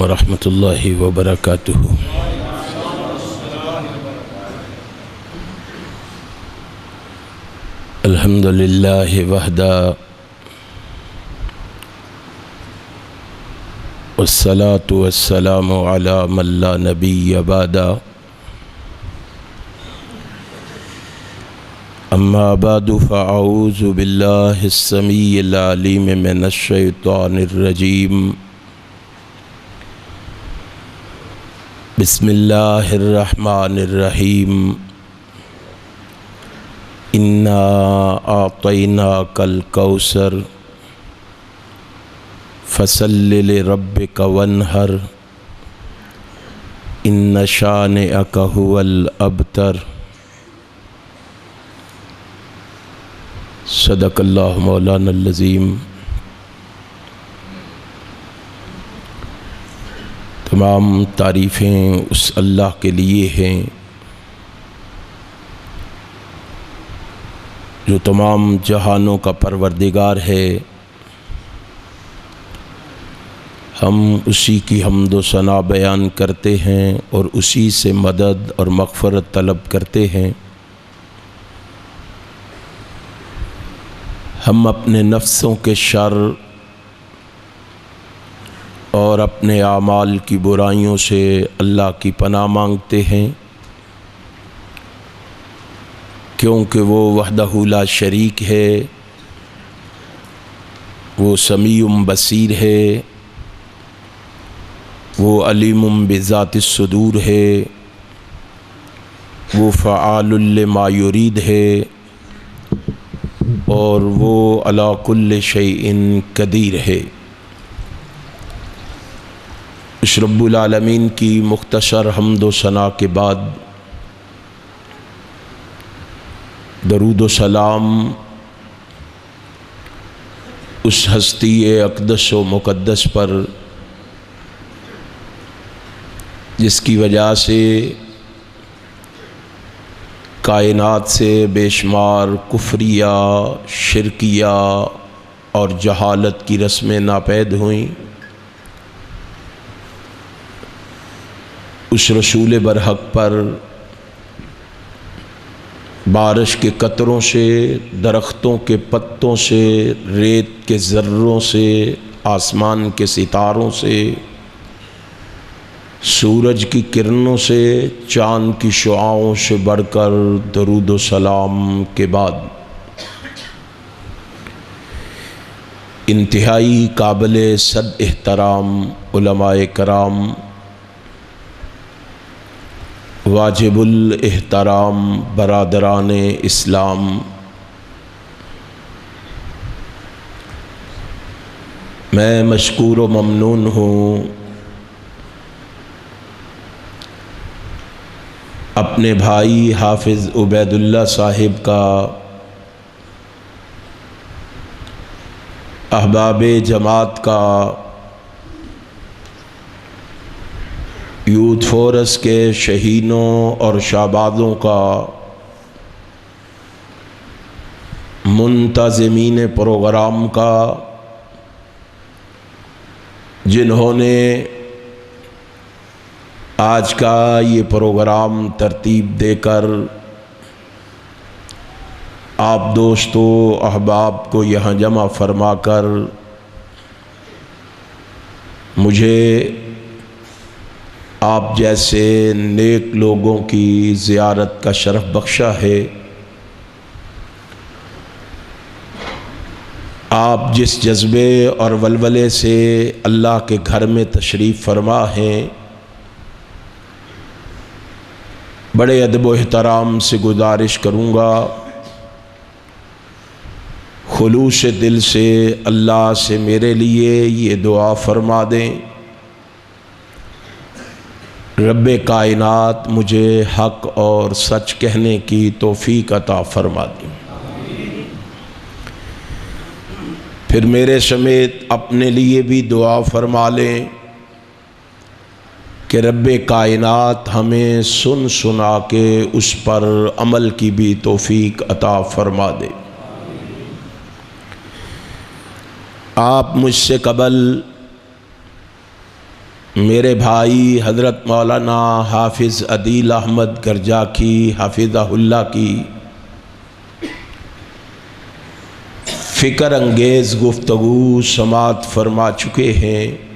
व रहमतुल्लाहि व बरकातुहू। अल्हम्दुलिल्लाहि वहदा वस्सलातु वस्सलामु अला मन ला नबिय्य बअदा। अम्मा बादु फ़अऊज़ु बिल्लाहिस समीइल अलीम मिनश शैतानिर रजीम। बिस्मिल्लाहिर रहमानिर रहीम। इन्ना आतैनाकल कौसर फसल्लि लिरब्बिका वन्हर इन्न शानिअका हुवल अबतर। सदक़ल्लाहु मौलानल अज़ीम। तमाम तारीफ़ें उस अल्लाह के लिए हैं जो तमाम जहानों का परवरदिगार है। हम उसी की हम्द व सना बयान करते हैं और उसी से मदद और मग़फ़िरत तलब करते हैं। हम अपने नफ्सों के शर और अपने आमाल की बुराइयों से अल्लाह की पनाह मांगते हैं, क्योंकि वो वहदहू ला शरीक है, वो समीउम बसीर है, वो अलीमुम बिज़ातिस सुदूर है, वो फ़आलुल लिमा युरीद है और वो अला कुल्लि शैइन कदीर है। इस रब्बुल आलमीन की मुख्तसर हम्द व सना के बाद दरूद व सलाम उस हस्ती अक़दस व मुक़द्दस पर जिसकी वजह से कायनात से बेशुमार कुफ्रिया, शिरकिया और जहालत की रस्में नापैद हुईं। उस रसूल बरहक पर बारिश के कतरों से, दरख्तों के पत्तों से, रेत के ज़र्रों से, आसमान के सितारों से, सूरज की किरणों से, चाँद की शुआओं से बढ़कर दरूद व सलाम के बाद इंतहाई काबिल सद एहतराम उलमाए कराम, वाजिबुल एहतराम बरादरान इस्लाम, मैं मशकूर व ममनून हूँ अपने भाई हाफिज़ उबैदुल्लाह साहिब का, अहबाब जमात का, यूथ फोरस के शहीनों और शाबादों का, मुंतज़मीन प्रोग्राम का, जिन्होंने आज का ये प्रोग्राम तरतीब देकर आप दोस्तों अहबाब को यहाँ जमा फरमा कर मुझे आप जैसे नेक लोगों की ज़ियारत का शरफ़ बख्शा है। आप जिस जज्बे और वलवले से अल्लाह के घर में तशरीफ़ फरमा हैं, बड़े अदब व एहतराम से गुजारिश करूँगा, खुलूस दिल से अल्लाह से मेरे लिए ये दुआ फरमा दें, रब्बे कायनात मुझे हक़ और सच कहने की तौफ़ीक अता फरमा दें। फिर मेरे समेत अपने लिए भी दुआ फरमा लें कि रब्बे कायनात हमें सुन सुना के उस पर अमल की भी तौफ़ीक अता फरमा दे। आप मुझसे कबल मेरे भाई हज़रत मौलाना हाफिज़ अदील अहमद करजाकी हाफिज़हुल्लाह की फ़िक्र अंगेज़ गुफ्तगू समात फरमा चुके हैं।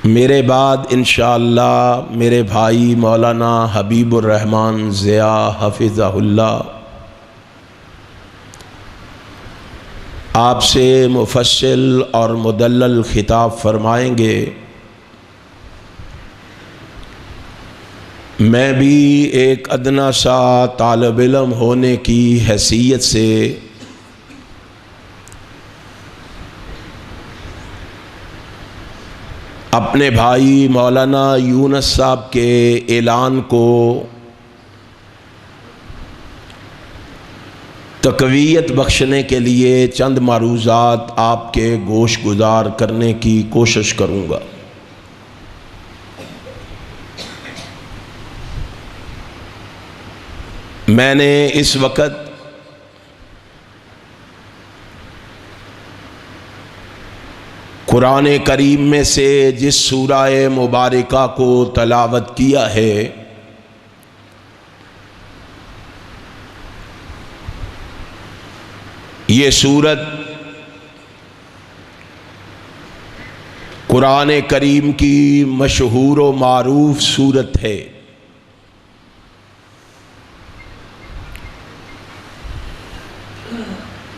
मेरे बाद इंशाअल्लाह मेरे भाई मौलाना हबीबुर रहमान ज़िया हाफिज़हुल्लाह आपसे मुफस्सिल और मुदल्लल खिताब फरमाएंगे। मैं भी एक अदना सा तालिब इल्म होने की हैसियत से अपने भाई मौलाना यूनुस साहब के ऐलान को तक़वियत बख्शने के लिए चंद मारूज़ात आपके गोश गुजार करने की कोशिश करूँगा। मैंने इस वक्त कुरान करीम में से जिस सूरा मुबारका को तलावत किया है, ये सूरत कुरान करीम की मशहूर व मारूफ सूरत है।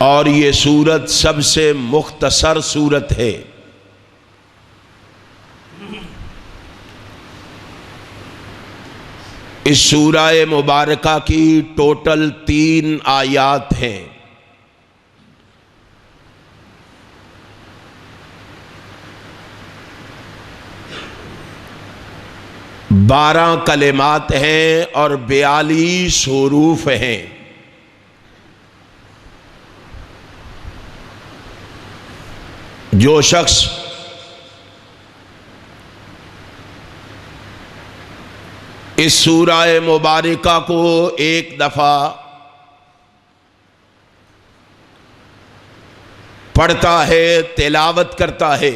और ये सूरत सबसे मुख्तसर सूरत है। इस सूरा मुबारका की टोटल 3 आयात हैं। बारह कलिमात हैं और 42 हुरूफ हैं। जो शख्स इस सूरा मुबारका को एक दफा पढ़ता है, तिलावत करता है,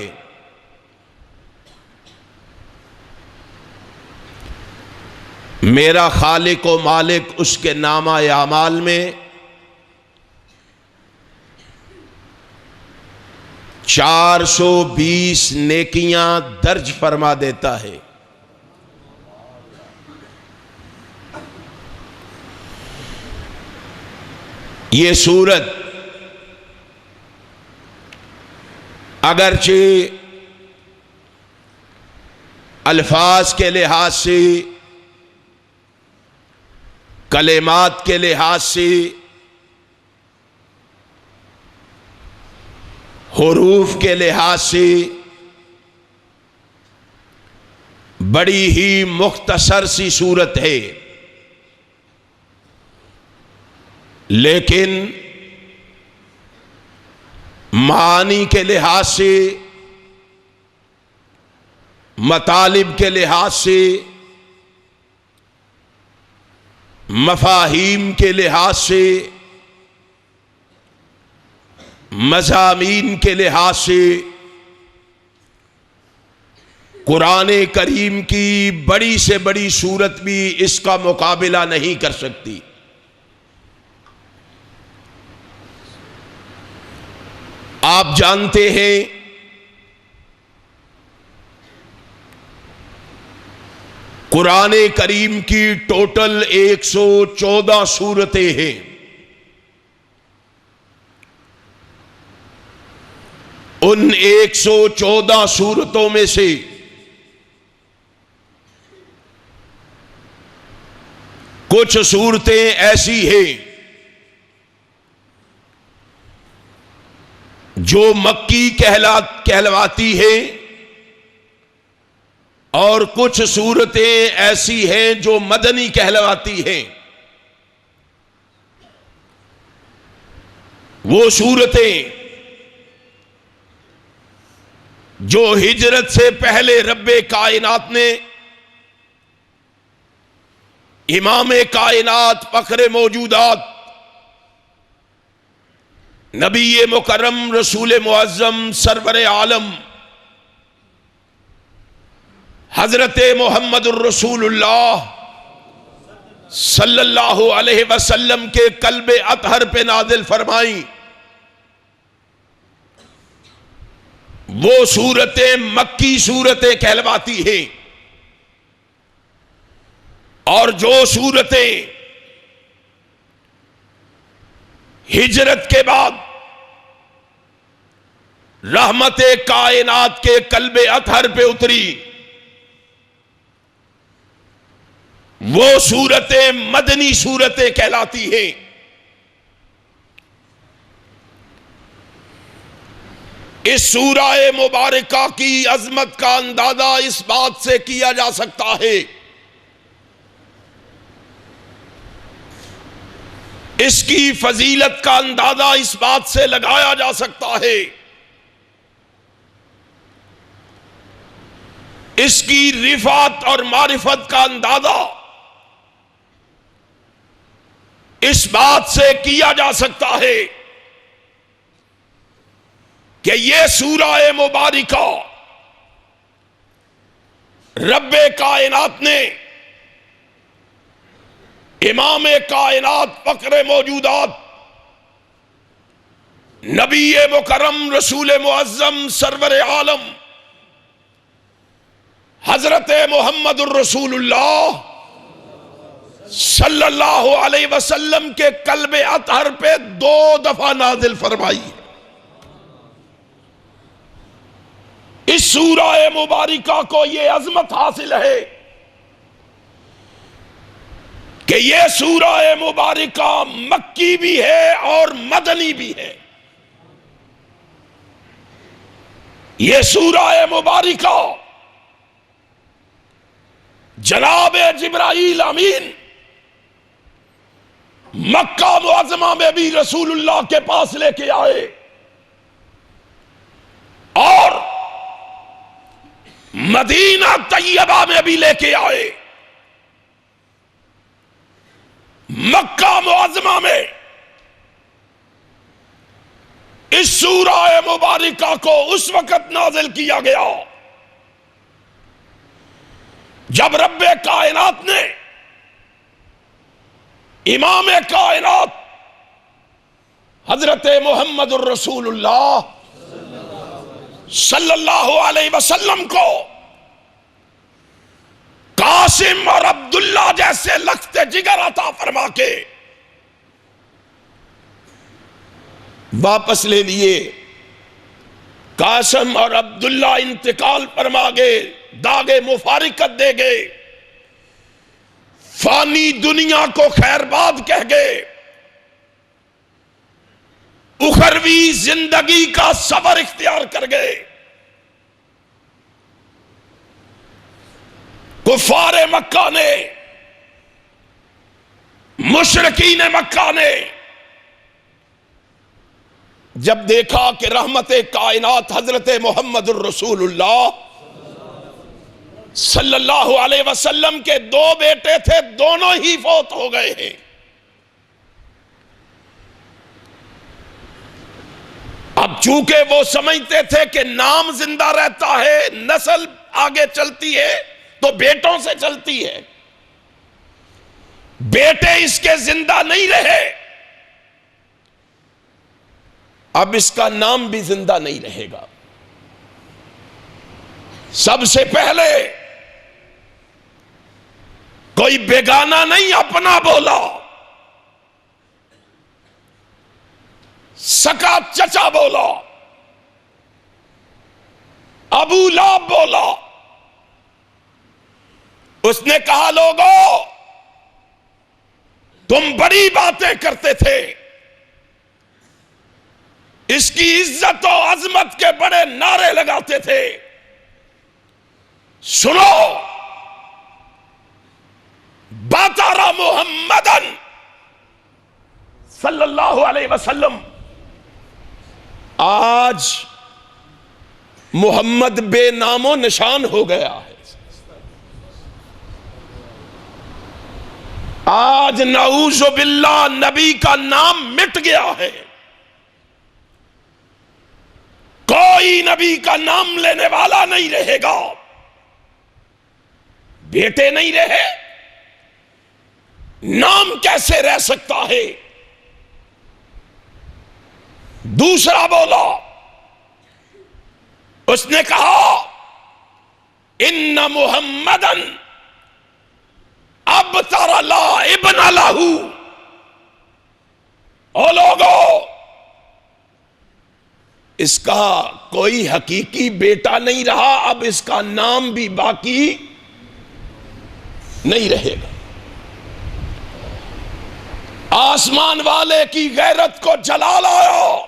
मेरा खालिक व मालिक उसके नामा आमाल में 420 नेकियां दर्ज फरमा देता है। ये सूरत अगरचे अल्फाज के लिहाज से, कलेमात के लिहाज से, हुरूफ के लिहाज से बड़ी ही मुख्तसर सी सूरत है, लेकिन मानी के लिहाज से, मतालिब के लिहाज से, मफाहीम के लिहाज से, मज़ामीन के लिहाज से कुरान करीम की बड़ी से बड़ी सूरत भी इसका मुकाबला नहीं कर सकती। आप जानते हैं कुरान करीम की टोटल 114 सूरतें हैं। उन 114 सूरतों में से कुछ सूरतें ऐसी हैं जो मक्की कहलवाती हैं और कुछ सूरतें ऐसी हैं जो मदनी कहलवाती हैं। वो सूरतें जो हिजरत से पहले रब्बे कायनात ने इमाम कायनात फखरे मौजूदात नबी मुकर्रम रसूल मुअज़्ज़म सरवर आलम हजरत मोहम्मदुर रसूलुल्लाह सल्लल्लाहु अलैहि वसल्लम के कल्बे अतहर पे नाजिल फरमाई वो सूरतें मक्की सूरतें कहलवाती हैं और जो सूरतें हिजरत के बाद रहमते कायनात के कल्बे अतहर पे उतरी वो सूरतें मदनी सूरतें कहलाती हैं। इस सूरह मुबारका की अजमत का अंदाजा इस बात से किया जा सकता है इसकी फजीलत का अंदाजा इस बात से लगाया जा सकता है इसकी रिफात और मारिफत का अंदाजा इस बात से किया जा सकता है कि यह सूरह मुबारका रब्बे कायनात ने इमाम कायनात फक्र मौजूदात नबी मुकर्रम रसूल मुअज़्ज़म सरवर आलम हजरत मोहम्मदुर रसूलुल्लाह सल्लल्लाहु अलैहि वसल्लम के कल्बे अतहर पे 2 दफा नाजिल फरमाई। इस सूरह मुबारका को यह अजमत हासिल है कि यह सूरह मुबारका मक्की भी है और मदनी भी है। यह सूरह मुबारका जनाब जिब्राईल अमीन मक्का मुअज़्ज़मा में भी रसूलुल्लाह के पास लेके आए और मदीना तैयबा में भी लेके आए। मक्का मुअज़्ज़मा में इस सूरह मुबारका को उस वक्त नाजिल किया गया जब रब्बे कायनात ने इमाम कायनात हजरत मोहम्मदुर रसूलुल्लाह सल्लल्लाहु अलैहि वसल्लम को कासिम और अब्दुल्ला जैसे लख्ते जिगर अता फरमा के वापस ले लिए। कासिम और अब्दुल्ला इंतकाल फरमा गए, दागे मुफारिकत दे गए, फानी दुनिया को खैरबाद कह गए, उखरवी जिंदगी का सफर इख्तियार कर गए। कुफारे मक्का ने, मुशरिकीन मक्का ने जब देखा कि रहमते कायनात हजरत मोहम्मदुर रसूलुल्लाह सल्लल्लाहु अलैहि वसल्लम के 2 बेटे थे, दोनों ही फौत हो गए हैं। अब चूंकि वो समझते थे कि नाम जिंदा रहता है, नस्ल आगे चलती है तो बेटों से चलती है, बेटे इसके जिंदा नहीं रहे, अब इसका नाम भी जिंदा नहीं रहेगा। सबसे पहले कोई बेगाना नहीं अपना बोला, सका चचा बोला, अबू लाब बोला। उसने कहा लोगों तुम बड़ी बातें करते थे, इसकी इज्जत और अजमत के बड़े नारे लगाते थे, सुनो बातारा मुहम्मदन सल्लल्लाहु अलैहि वसल्लम, आज मोहम्मद बेनामो निशान हो गया है। आज नऊज़ु बिल्लाह नबी का नाम मिट गया है। कोई नबी का नाम लेने वाला नहीं रहेगा। बेटे नहीं रहे, नाम कैसे रह सकता है? दूसरा बोला, उसने कहा इन्ना मुहम्मदन अब तारा ला इब्न लहू। ओ लोगो, इसका कोई हकीकी बेटा नहीं रहा, अब इसका नाम भी बाकी नहीं रहेगा। आसमान वाले की गैरत को जला लाया।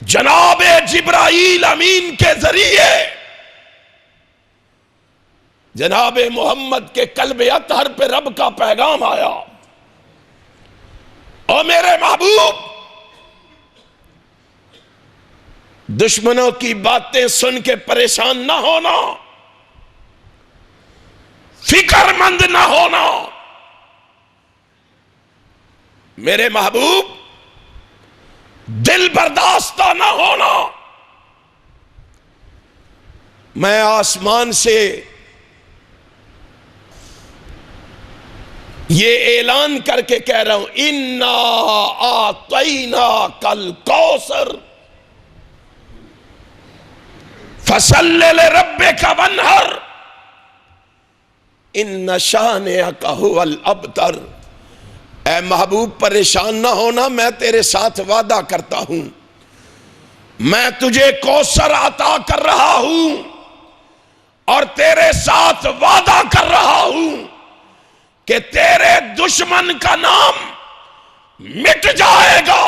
जनाबे जिब्राईल अमीन के जरिए जनाबे मोहम्मद के कल्बे अतहर पे रब का पैगाम आया। और मेरे महबूब, दुश्मनों की बातें सुन के परेशान ना होना, फिक्रमंद ना होना। मेरे महबूब, दिल बर्दाश्ता ना होना। मैं आसमान से ये ऐलान करके कह रहा हूं, इन्ना आतैना कल कौसर फसल्ले ले रब्बे का वनहर इन शाने का हुवल अबतर। ऐ महबूब, परेशान ना होना, मैं तेरे साथ वादा करता हूं, मैं तुझे कौसर अता कर रहा हूं और तेरे साथ वादा कर रहा हूं कि तेरे दुश्मन का नाम मिट जाएगा।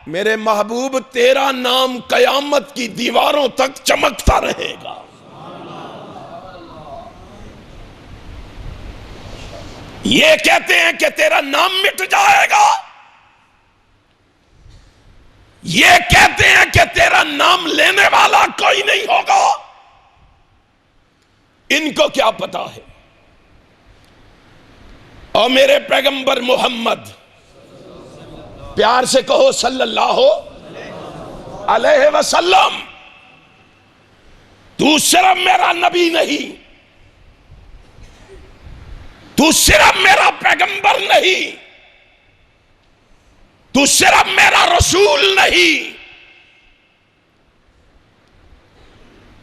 मेरे महबूब, तेरा नाम कयामत की दीवारों तक चमकता रहेगा। ये कहते हैं कि तेरा नाम मिट जाएगा, ये कहते हैं कि तेरा नाम लेने वाला कोई नहीं होगा। इनको क्या पता है? और मेरे पैगंबर मोहम्मद, प्यार से कहो सल्लल्लाहु अलैहि वसल्लम, तू सिर्फ मेरा नबी नहीं, तू सिर्फ मेरा पैगंबर नहीं, तू सिर्फ मेरा रसूल नहीं,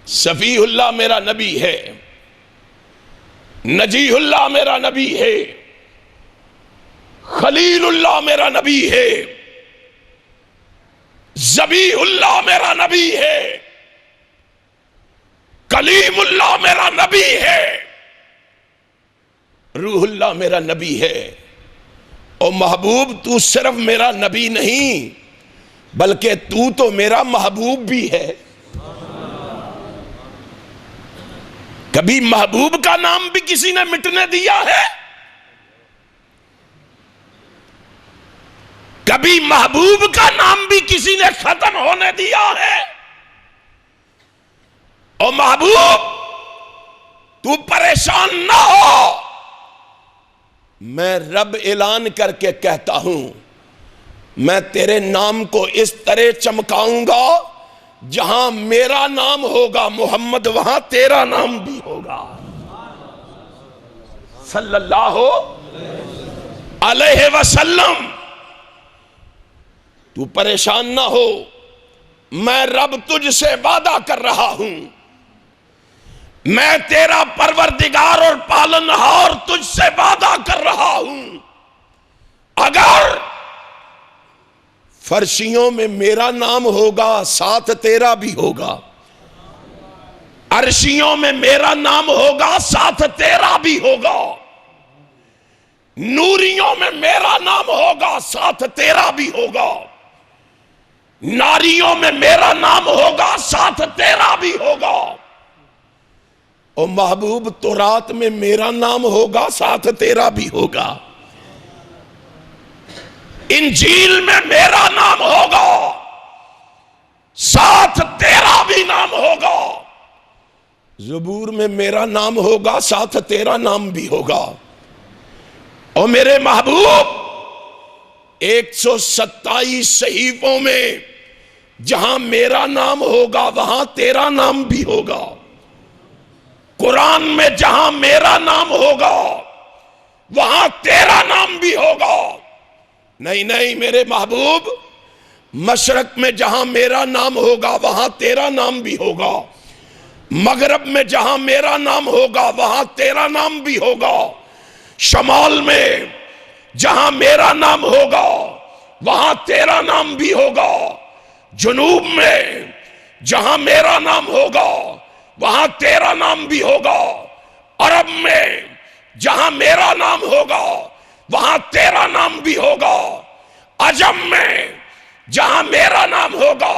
सफीउल्लाह मेरा नबी है, नजीहुल्लाह मेरा नबी है, खलीलुल्लाह मेरा नबी है, ज़बीहुल्लाह मेरा नबी है, कलीमुल्लाह मेरा नबी है, रूहुल्लाह मेरा नबी है। और महबूब, तू सिर्फ मेरा नबी नहीं बल्कि तू तो मेरा महबूब भी है। कभी महबूब का नाम भी किसी ने मिटने दिया है? कभी महबूब का नाम भी किसी ने खत्म होने दिया है? और महबूब, तू परेशान ना हो, मैं रब ऐलान करके कहता हूं, मैं तेरे नाम को इस तरह चमकाऊंगा, जहां मेरा नाम होगा मोहम्मद, वहां तेरा नाम भी होगा सल्लल्लाहु अलैहि वसल्लम। तू परेशान ना हो, मैं रब तुझसे वादा कर रहा हूं, मैं तेरा परवरदिगार और पालनहार तुझसे वादा कर रहा हूं, अगर फर्शियों में मेरा नाम होगा साथ तेरा भी होगा, अर्शियों में मेरा नाम होगा साथ तेरा भी होगा, नूरियों में मेरा नाम होगा साथ तेरा भी होगा, नारियों में मेरा नाम होगा साथ तेरा भी होगा। और महबूब, तो रात में मेरा नाम होगा साथ तेरा भी होगा, इंजील में मेरा नाम होगा साथ तेरा भी नाम होगा, ज़बूर में मेरा नाम होगा साथ तेरा नाम भी होगा। और मेरे महबूब, 127 सहीफों में जहां मेरा नाम होगा वहां तेरा नाम भी होगा। कुरान में जहां मेरा नाम होगा वहां तेरा नाम भी होगा। नहीं नहीं मेरे महबूब, मशरक में जहां मेरा नाम होगा वहां तेरा नाम भी होगा, मगरब में जहां मेरा नाम होगा वहां तेरा नाम भी होगा, शमाल में जहां मेरा नाम होगा वहां तेरा नाम भी होगा, जुनूब में जहां मेरा नाम होगा वहां तेरा नाम भी होगा, अरब में जहां मेरा नाम होगा वहां तेरा नाम भी होगा, अजम में जहां मेरा नाम होगा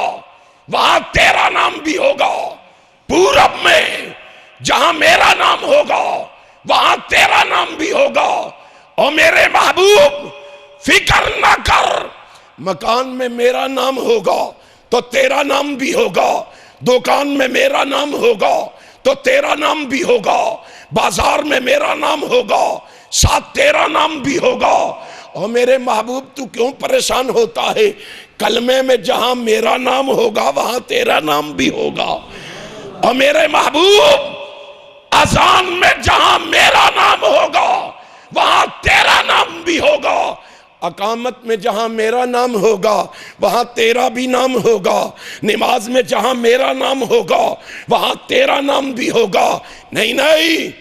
वहां तेरा नाम भी होगा, पूरब में जहां मेरा नाम होगा वहां तेरा नाम भी होगा। और मेरे महबूब फिक्र ना कर, मकान में मेरा नाम होगा तो तेरा नाम भी होगा, दुकान में मेरा नाम होगा तो तेरा नाम भी होगा, बाजार में मेरा नाम होगा साथ तेरा नाम भी होगा। और मेरे महबूब तू क्यों परेशान होता है, कलमे में जहां मेरा नाम होगा वहां तेरा नाम भी होगा। और मेरे महबूब अजान में जहां मेरा नाम होगा वहां तेरा नाम भी होगा, अकामत में जहां मेरा नाम होगा वहां तेरा भी नाम होगा, नमाज में जहां मेरा नाम होगा वहां तेरा नाम भी होगा। नहीं नहीं,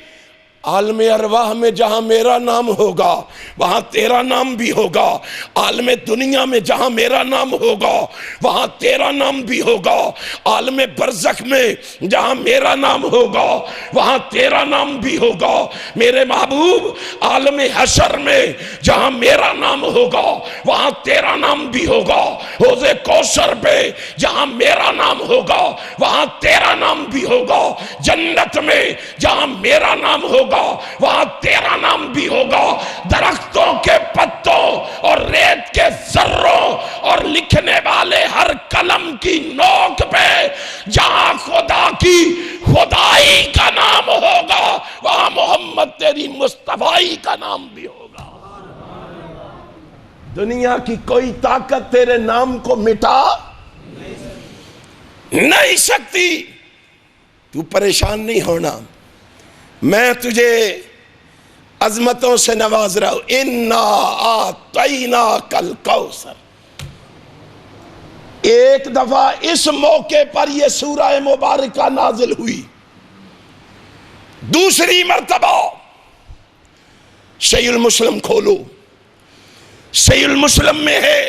आलम अरवाह में जहां मेरा नाम होगा वहां तेरा नाम भी होगा, आलम दुनिया में जहां मेरा नाम होगा वहां तेरा नाम भी होगा, आलम बरज़ख में जहां मेरा नाम होगा वहां तेरा नाम भी होगा। मेरे महबूब आलम हशर में जहां मेरा नाम होगा वहां तेरा नाम भी होगा, हौज़े कौसर पे जहां मेरा नाम होगा वहां तेरा नाम भी होगा, जन्नत में जहां मेरा नाम होगा वहां तेरा नाम भी होगा, दरख्तों के पत्तों और रेत के जर्रों और लिखने वाले हर कलम की नोक पे जहां खुदा की खुदाई का नाम होगा वहां मोहम्मद तेरी मुस्तफाई का नाम भी होगा। दुनिया की कोई ताकत तेरे नाम को मिटा नहीं सकती। तू परेशान नहीं होना, मैं तुझे अजमतों से नवाज रहा हूं। इन्ना आतैना कल कौसर, एक दफा इस मौके पर यह सूरह मुबारका नाजिल हुई, दूसरी मर्तबा सहीहुल मुस्लिम खोलो, सहीहुल मुस्लिम में है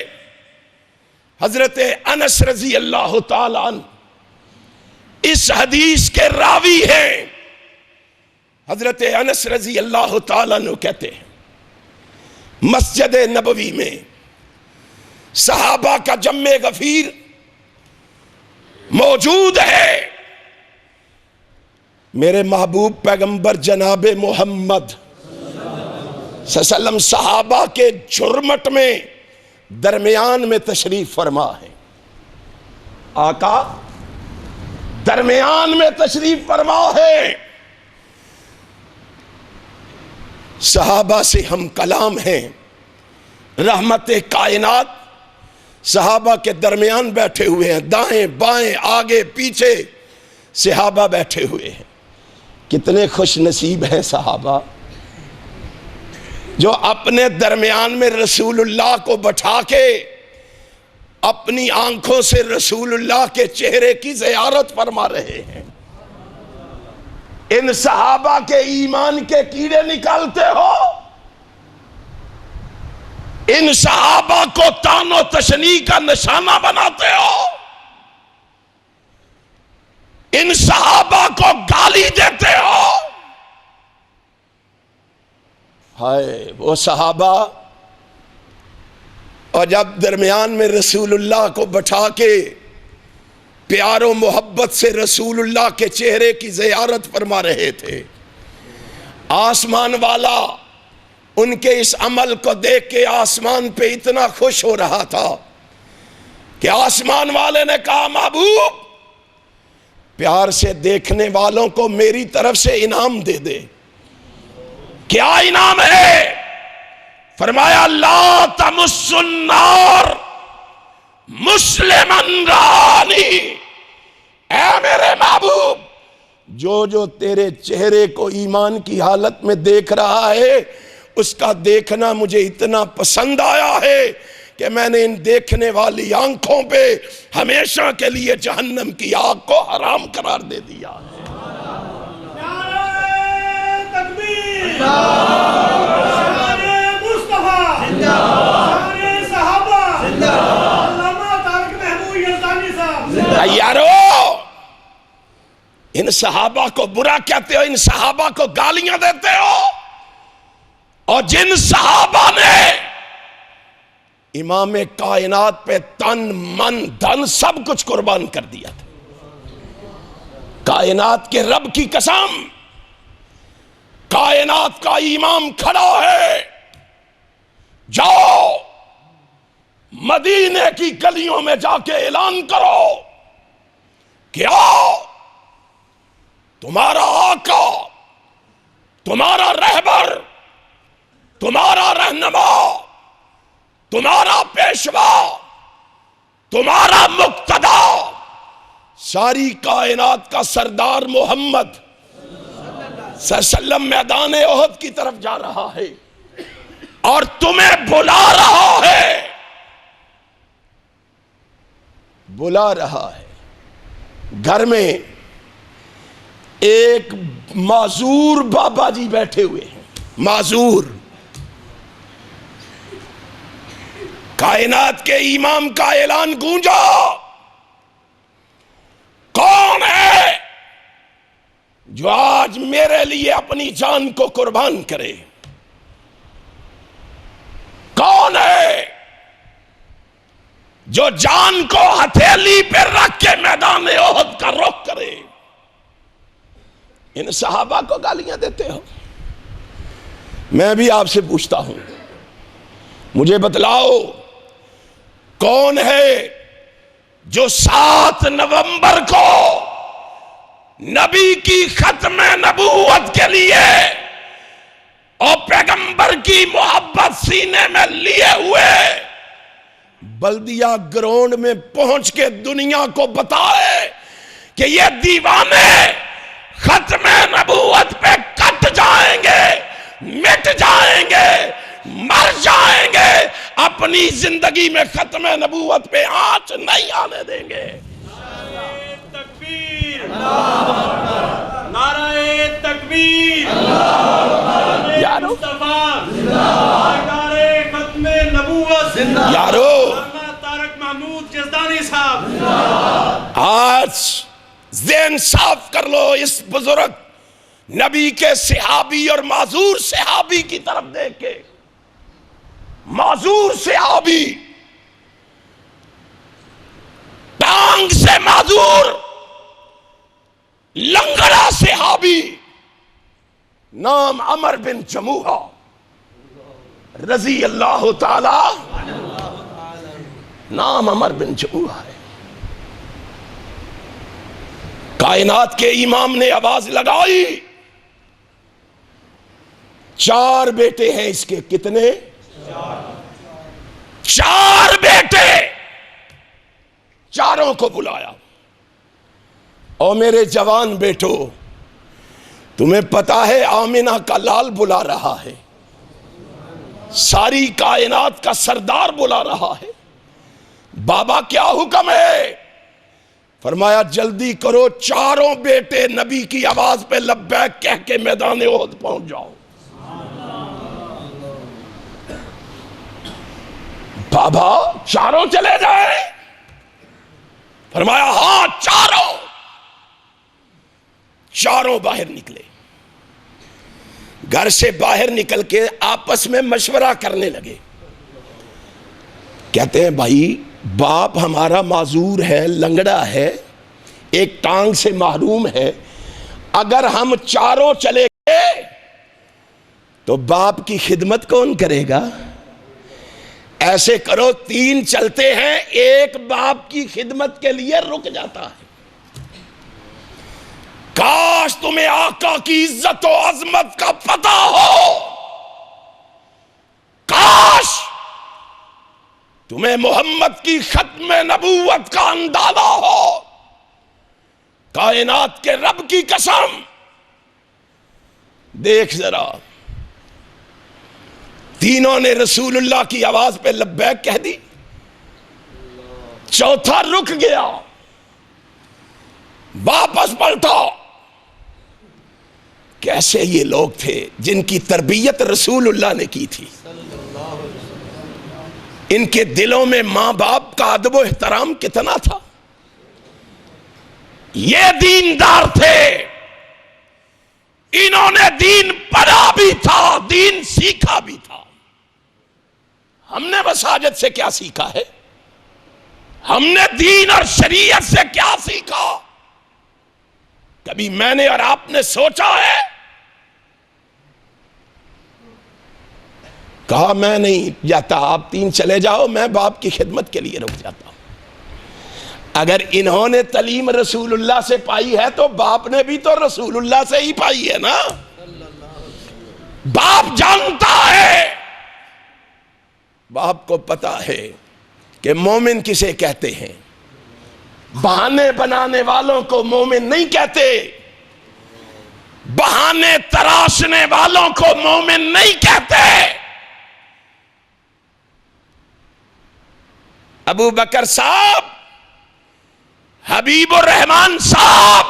हजरत अनस रजी अल्लाह ताला अन्हु इस हदीस के रावी हैं। हजरत अनस रजी अल्लाह ताला अन्हु कहते हैं मस्जिद नबवी में सहाबा का जम्मे गफीर मौजूद है। मेरे महबूब पैगंबर जनाबे मोहम्मद सल्लम सहाबा के झुरमट में दरमियान में तशरीफ फरमा है। आका दरमियान में तशरीफ फरमा है, सहाबा से हम कलाम हैं, रहमत कायनात सहाबा के दरमियान बैठे हुए हैं, दाएं बाएं आगे पीछे सहाबा बैठे हुए हैं। कितने खुश नसीब हैं सहाबा जो अपने दरमियान में रसूलुल्लाह को बैठा के अपनी आंखों से रसूलुल्लाह के चेहरे की ज़ियारत फरमा रहे हैं। इन सहाबा के ईमान के कीड़े निकालते हो, इन सहाबा को तानो तशनी का निशाना बनाते हो, इन सहाबा को गाली देते हो। हाय वो सहाबा, और जब दरमियान में रसूलुल्लाह को बैठा के प्यारो मोहब्बत से रसूलुल्लाह के चेहरे की ज़ियारत फरमा रहे थे, आसमान वाला उनके इस अमल को देख के आसमान पे इतना खुश हो रहा था कि आसमान वाले ने कहा महबूब प्यार से देखने वालों को मेरी तरफ से इनाम दे दे। क्या इनाम है? फरमाया ला तमुस्सुन्नार मुस्लिमन रानी, ऐ मेरे महबूब, जो जो तेरे चेहरे को ईमान की हालत में देख रहा है, उसका देखना मुझे इतना पसंद आया है कि मैंने इन देखने वाली आंखों पे हमेशा के लिए जहन्नम की आग को हराम करार दे दिया है। यारो, इन सहाबा को बुरा कहते हो, इन सहाबा को गालियां देते हो, और जिन सहाबा ने इमाम कायनात पे तन मन धन सब कुछ कुर्बान कर दिया था, कायनात के रब की कसम, कायनात का इमाम खड़ा है, जाओ मदीने की गलियों में जाके ऐलान करो कि आओ, तुम्हारा आका, तुम्हारा रहबर, तुम्हारा रहनुमा, तुम्हारा पेशवा, तुम्हारा मुक्तदा, सारी कायनात का सरदार मोहम्मद सल्लल्लाहु मैदान ओहद की तरफ जा रहा है और तुम्हें बुला रहा है, बुला रहा है। घर में एक माजूर बाबा जी बैठे हुए हैं, माजूर, कायनात के इमाम का ऐलान गूंजा, कौन है जो आज मेरे लिए अपनी जान को कुर्बान करे? कौन है जो जान को हथेली पर रख के मैदान ओहद का रुख करे? इन सहाबा को गालियां देते हो। मैं भी आपसे पूछता हूं, मुझे बतलाओ, कौन है जो 7 नवंबर को नबी की खत्म नबूवत के लिए और पैगंबर की मोहब्बत सीने में लिए हुए बल्दिया ग्राउंड में पहुंच के दुनिया को बताए कि ये दीवाने खत्म नबूवत पे कट जाएंगे, मिट जाएंगे, मर जाएंगे, अपनी जिंदगी में खत्म नबूवत पे आंच नहीं आने देंगे। नाराए तकबीर, यारो, यारो, तारक महमूद जज़दानी साहब, आज ज़हन साफ कर लो, इस बुजुर्ग नबी के सहाबी और माजूर सहाबी की तरफ देख के। माजूर सहाबी, टांग से माजूर, लंगड़ा सहाबी, नाम अमर बिन जमूहा रजी अल्लाह ताला, नाम अमर बिन जमूहा है। कायनात के इमाम ने आवाज लगाई, 4 बेटे हैं इसके, कितने? 4 बेटे, चारों को बुलाया। और मेरे जवान बेटो, तुम्हें पता है आमिना का लाल बुला रहा है, सारी कायनात का सरदार बुला रहा है। बाबा क्या हुक्म है? फरमाया जल्दी करो, चारों बेटे नबी की आवाज पे लब्बैक कह के मैदान ओहद पहुंच जाओ। बाबा चारों चले जाए? फरमाया हां, चारों बाहर निकले। घर से बाहर निकल के आपस में मशवरा करने लगे। कहते हैं भाई, बाप हमारा माजूर है, लंगड़ा है, एक टांग से महरूम है, अगर हम चारों चले गए तो बाप की खिदमत कौन करेगा? ऐसे करो, 3 चलते हैं, एक बाप की खिदमत के लिए रुक जाता है। काश तुम्हें आका की इज्जत और अजमत का पता हो, काश तुम्हें मोहम्मद की खत्म नबूवत का अंदाजा हो, कायनात के रब की कसम, देख जरा, तीनों ने रसूलुल्लाह की आवाज पे लब्बैक कह दी, चौथा रुक गया, वापस पलटा। कैसे ये लोग थे जिनकी तरबियत रसूलुल्लाह ने की थी। इनके दिलों में मां बाप का अदब व एहतराम कितना था। ये दीनदार थे, इन्होंने दीन पढ़ा भी था, दीन सीखा भी था। हमने मसाजिद से क्या सीखा है? हमने दीन और शरीयत से क्या सीखा? कभी मैंने और आपने सोचा है? कहा मैं नहीं जाता, आप तीन चले जाओ, मैं बाप की खिदमत के लिए रुक जाता हूं। अगर इन्होंने तलीम रसूलुल्लाह से पाई है तो बाप ने भी तो रसूलुल्लाह से ही पाई है ना। बाप जानता है, बाप को पता है कि मोमिन किसे कहते हैं। बहाने बनाने वालों को मोमिन नहीं कहते, बहाने तराशने वालों को मोमिन नहीं कहते। अबू बकर साहब, हबीबुर रहमान साहब,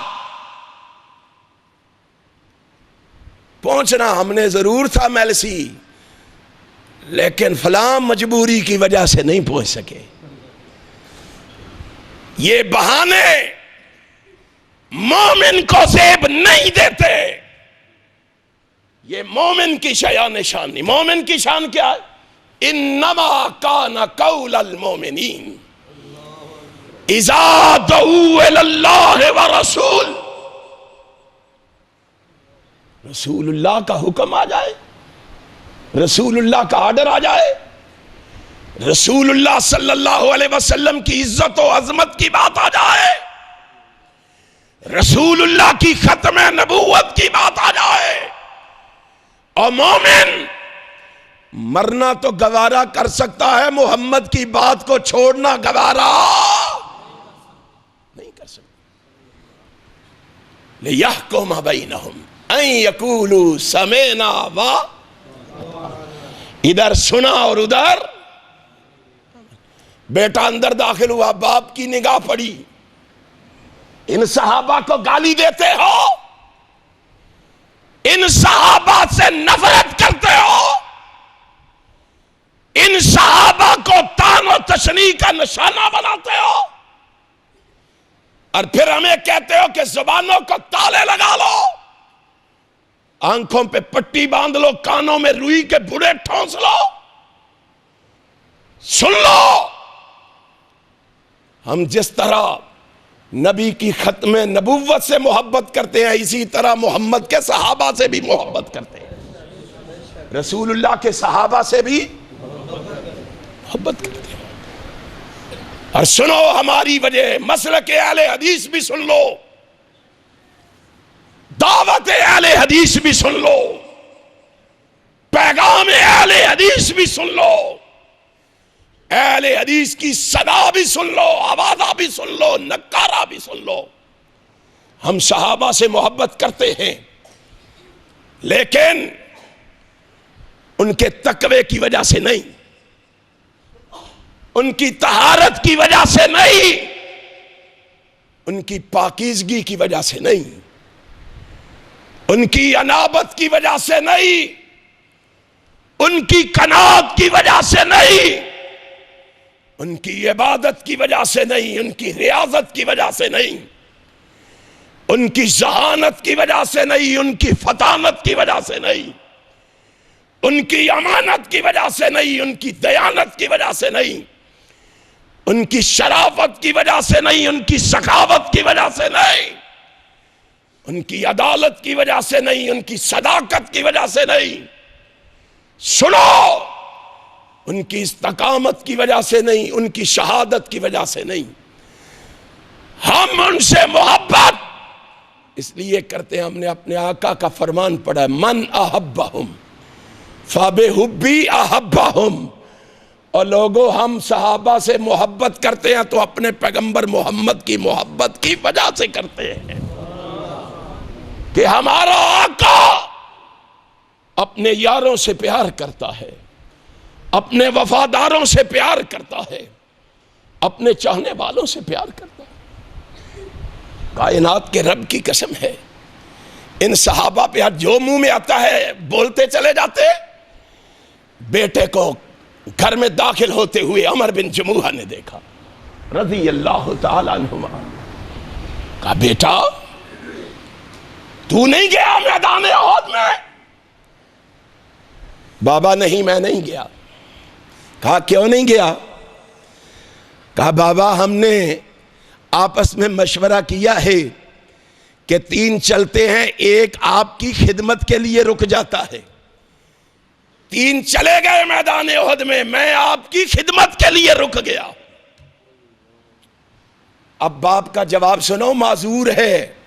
पहुंचना हमने जरूर था मेलसी, लेकिन फलां मजबूरी की वजह से नहीं पहुंच सके। ये बहाने मोमिन को ज़ेब नहीं देते। ये मोमिन की शान निशानी। मोमिन की शान क्या है? इन्नमा काना कौलल मोमिनीन इज़ा दुऊ इलल्लाहि व रसूल। रसूलुल्लाह का हुक्म आ जाए, रसूलुल्लाह का आर्डर आ जाए, रसूलुल्लाह सल्लल्लाहु अलैहि वसल्लम की इज्जत और अजमत की बात आ जाए, रसूलुल्लाह की खत्म नबूवत की बात आ जाए, और मोमिन मरना तो गवारा कर सकता है, मोहम्मद की बात को छोड़ना गवारा नहीं कर सकता। लियहकुम बैनहुम अन यकूलू समेना वा, इधर सुना और उधर। बेटा अंदर दाखिल हुआ, बाप की निगाह पड़ी, इन सहाबा को गाली देते हो, इन सहाबा से नफरत करते हो, इन सहाबा को तान और तशनी का निशाना बनाते हो, और फिर हमें कहते हो कि जुबानों को ताले लगा लो, आंखों पे पट्टी बांध लो, कानों में रुई के बुरे ठोंस लो। सुन लो, हम जिस तरह नबी की खत्म नबूवत से मोहब्बत करते हैं, इसी तरह मोहम्मद के सहाबा से भी मोहब्बत करते हैं, रसूलुल्लाह के सहाबा से भी मोहब्बत करते हैं। और सुनो हमारी वजह, मसलक अहले हदीस भी सुन लो, दावत अहले हदीस भी सुन लो, पैगाम अहले हदीस भी सुन लो, अहले हदीस की सदा भी सुन लो, आवाज़ा भी सुन लो, नकारा भी सुन लो। हम सहाबा से मोहब्बत करते हैं, लेकिन उनके तकवे की वजह से नहीं, उनकी तहारत की वजह से नहीं, उनकी पाकीज़गी की वजह से नहीं, उनकी अनाबत की वजह से नहीं, उनकी कनात की वजह से नहीं, उनकी इबादत की वजह से नहीं, उनकी रियाजत की वजह से नहीं, उनकी जहानत की वजह से नहीं, उनकी फतानत की वजह से नहीं, उनकी अमानत की वजह से नहीं, उनकी दयानत की वजह से नहीं, उनकी शराफत की वजह से नहीं, उनकी सखावत की वजह से नहीं, उनकी अदालत की वजह से नहीं, उनकी सदाकत की वजह से नहीं, सुनो, उनकी इस्तकामत की वजह से नहीं, उनकी शहादत की वजह से नहीं। हम उनसे मोहब्बत इसलिए करते हैं, हमने अपने आका का फरमान पढ़ा है, मन अहब्बहुम फबेहुब्बी अहब्बहुम और लोगों, हम सहाबा से मोहब्बत करते हैं तो अपने पैगंबर मोहम्मद की मोहब्बत की वजह से करते हैं कि हमारा आका अपने यारों से प्यार करता है, अपने वफादारों से प्यार करता है, अपने चाहने वालों से प्यार करता है। कायनात के रब की कसम है, इन सहाबा पे आज जो मुंह में आता है बोलते चले जाते। बेटे को घर में दाखिल होते हुए अमर बिन जमूहा ने देखा, रज़ी अल्लाह ताला अन्हुमा। कहा, बेटा तू नहीं गया मैदान उहद में? बाबा नहीं, मैं नहीं गया। कहा, क्यों नहीं गया? कहा, बाबा हमने आपस में मशवरा किया है कि 3 चलते हैं, एक आपकी खिदमत के लिए रुक जाता है। 3 चले गए मैदान उहद में, मैं आपकी खिदमत के लिए रुक गया। अब बाप का जवाब सुनो, माजूर है,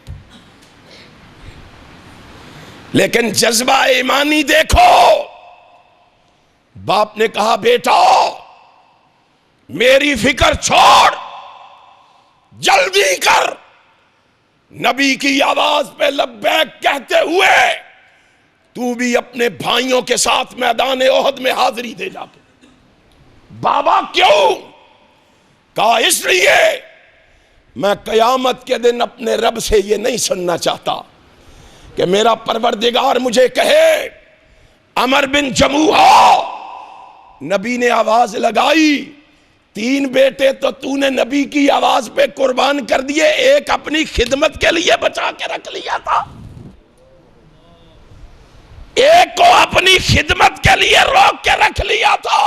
लेकिन जज्बा ईमानी देखो। बाप ने कहा, बेटा मेरी फिक्र छोड़, जल्दी कर, नबी की आवाज पे लब्बैक कहते हुए तू भी अपने भाइयों के साथ मैदान उहद में हाजिरी दे जाके। बाबा क्यों? कहा, इसलिए मैं कयामत के दिन अपने रब से ये नहीं सुनना चाहता कि मेरा परवरदिगार मुझे कहे, अमर बिन जमूहा, नबी ने आवाज लगाई, 3 बेटे तो तूने नबी की आवाज पे कुर्बान कर दिए, एक अपनी खिदमत के लिए बचा के रख लिया था, एक को अपनी खिदमत के लिए रोक के रख लिया था।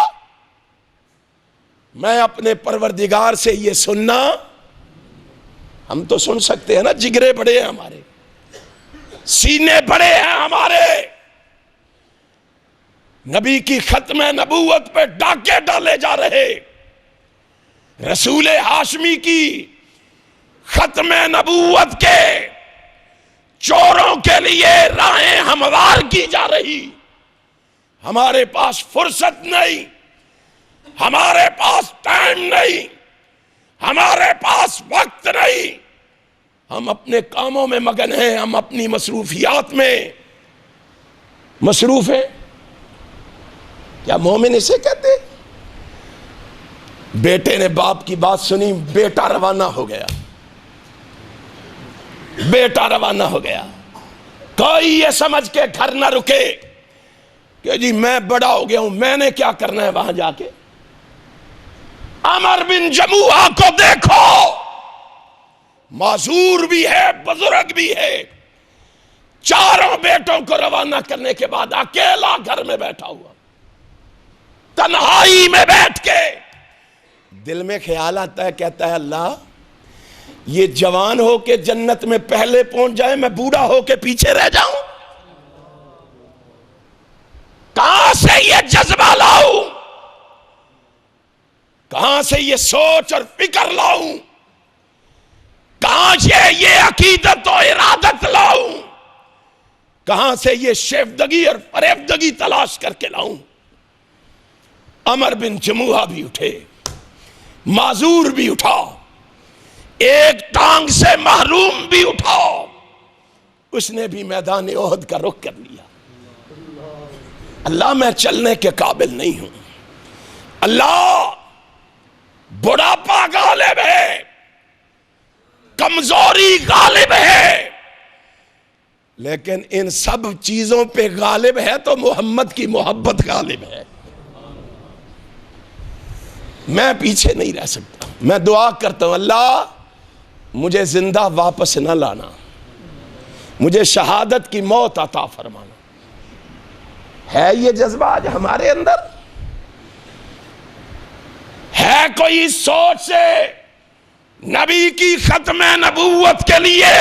मैं अपने परवरदिगार से ये सुनना, हम तो सुन सकते हैं ना, जिगरे बड़े हैं हमारे, सीने बड़े हैं हमारे, नबी की खत्म नबूवत पे डाके डाले जा रहे, रसूल हाशमी की खत्म नबूवत के चोरों के लिए राहें हमवार की जा रही। हमारे पास फुर्सत नहीं, हमारे पास टाइम नहीं, हमारे पास वक्त नहीं, हम अपने कामों में मगन हैं, हम अपनी मसरूफियात में मसरूफ हैं। क्या मोमिन इसे कहते? बेटे ने बाप की बात सुनी, बेटा रवाना हो गया, बेटा रवाना हो गया। कोई ये समझ के घर ना रुके कि जी मैं बड़ा हो गया हूं, मैंने क्या करना है वहां जाके। अमर बिन जमूहा को देखो, माजूर भी है, बुजुर्ग भी है, चारों बेटों को रवाना करने के बाद अकेला घर में बैठा हुआ, तन्हाई में बैठ के दिल में ख्याल आता है, कहता है अल्लाह ये जवान हो के जन्नत में पहले पहुंच जाए, मैं बूढ़ा हो के पीछे रह जाऊं। कहां से ये जज्बा लाऊं, कहां से ये सोच और फिक्र लाऊं, कहां से ये अकीदत और इरादत लाऊं, कहां से ये शेफदगी और फरेबदगी तलाश करके लाऊं। अमर बिन जमूहा भी उठे, माजूर भी उठा, एक टांग से महरूम भी उठा, उसने भी मैदान उहद का रुख कर लिया। अल्लाह मैं चलने के काबिल नहीं हूं, अल्लाह बुढ़ापा गालिब है, कमजोरी गालिब है, लेकिन इन सब चीजों पे गालिब है तो मोहम्मद की मोहब्बत गालिब है। मैं पीछे नहीं रह सकता, मैं दुआ करता हूं अल्लाह मुझे जिंदा वापस न लाना, मुझे शहादत की मौत अता फरमाना। है ये जज्बा आज हमारे अंदर? है कोई सोच से नबी की खत्म नबूवत के लिए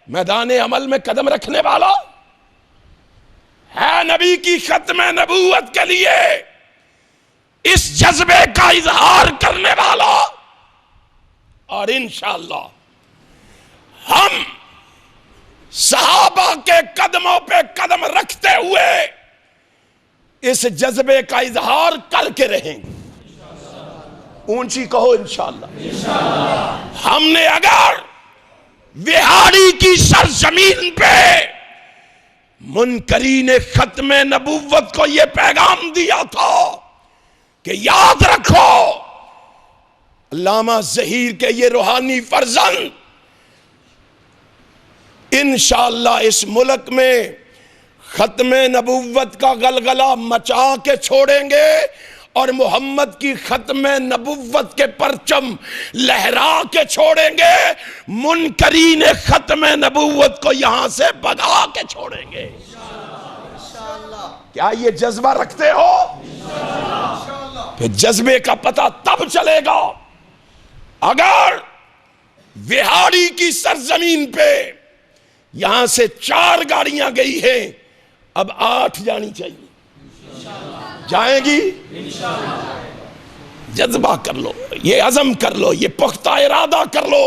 मैदान अमल में कदम रखने वाला? है नबी की खत्म नबूवत के लिए इस जज्बे का इजहार करने वाला? और इंशाअल्लाह हम सहाबा के कदमों पे कदम रखते हुए इस जज्बे का इजहार करके रहेंगे। ऊंची कहो इंशाअल्लाह। हमने अगर विहाड़ी की सरजमीन पे मुनकरीन खत्म नबुव्वत को यह पैगाम दिया था कि याद रखो अल्लामा ज़हीर के ये रूहानी फर्जंद इंशाअल्लाह इस मुल्क में खत्म नबुव्वत का गलगला मचा के छोड़ेंगे और मोहम्मद की खत्म नबुव्वत के परचम लहरा के छोड़ेंगे। मुनकरीन खत्म नबुव्वत को यहां से भगा के छोड़ेंगे। क्या ये जज्बा रखते हो? फिर जज्बे का पता तब चलेगा अगर विहाड़ी की सरजमीन पे यहां से 4 गाड़ियां गई हैं, अब 8 जानी चाहिए। जाएंगी? जज्बा कर लो, ये अज़म कर लो, ये पुख्ता इरादा कर लो।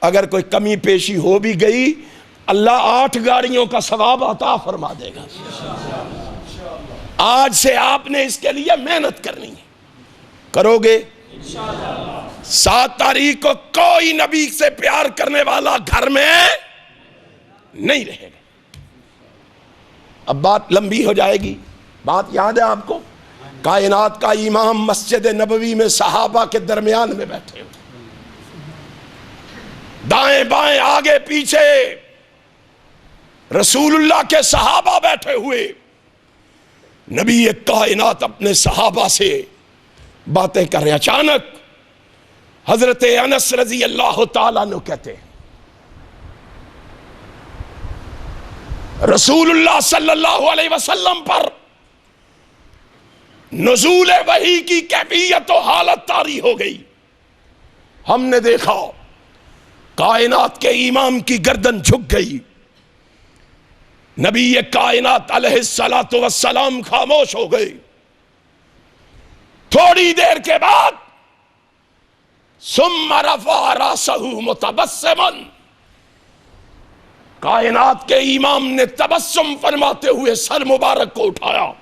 अगर कोई कमी पेशी हो भी गई, अल्लाह 8 गाड़ियों का सवाब अता फरमा देगा। आज से आपने इसके लिए मेहनत करनी है। करोगे? 7 तारीख को कोई नबी से प्यार करने वाला घर में नहीं रहेगा। अब बात लंबी हो जाएगी। बात याद है आपको? कायनात का इमाम मस्जिद नबवी में सहाबा के दरमियान में बैठे हुए, दाएं बाएं आगे पीछे रसूलुल्लाह के सहाबा बैठे हुए। नबी कायनात अपने सहाबा से बातें कर रहे। अचानक हजरत अनस रजी अल्लाह ताला अन्हु कहते हैं, रसूलुल्लाह सल्लल्लाहु अलैहि वसल्लम पर नुज़ूल वही की कैफियत और हालत तारी हो गई। हमने देखा कायनात के इमाम की गर्दन झुक गई। नबी कायनात अलैहिस्सलातु वस्सलाम खामोश हो गए। थोड़ी देर के बाद सुम्मा रफ़ा रासहु मुतबस्सिमन, कायनात के इमाम ने तबस्सुम फरमाते हुए सर मुबारक को उठाया।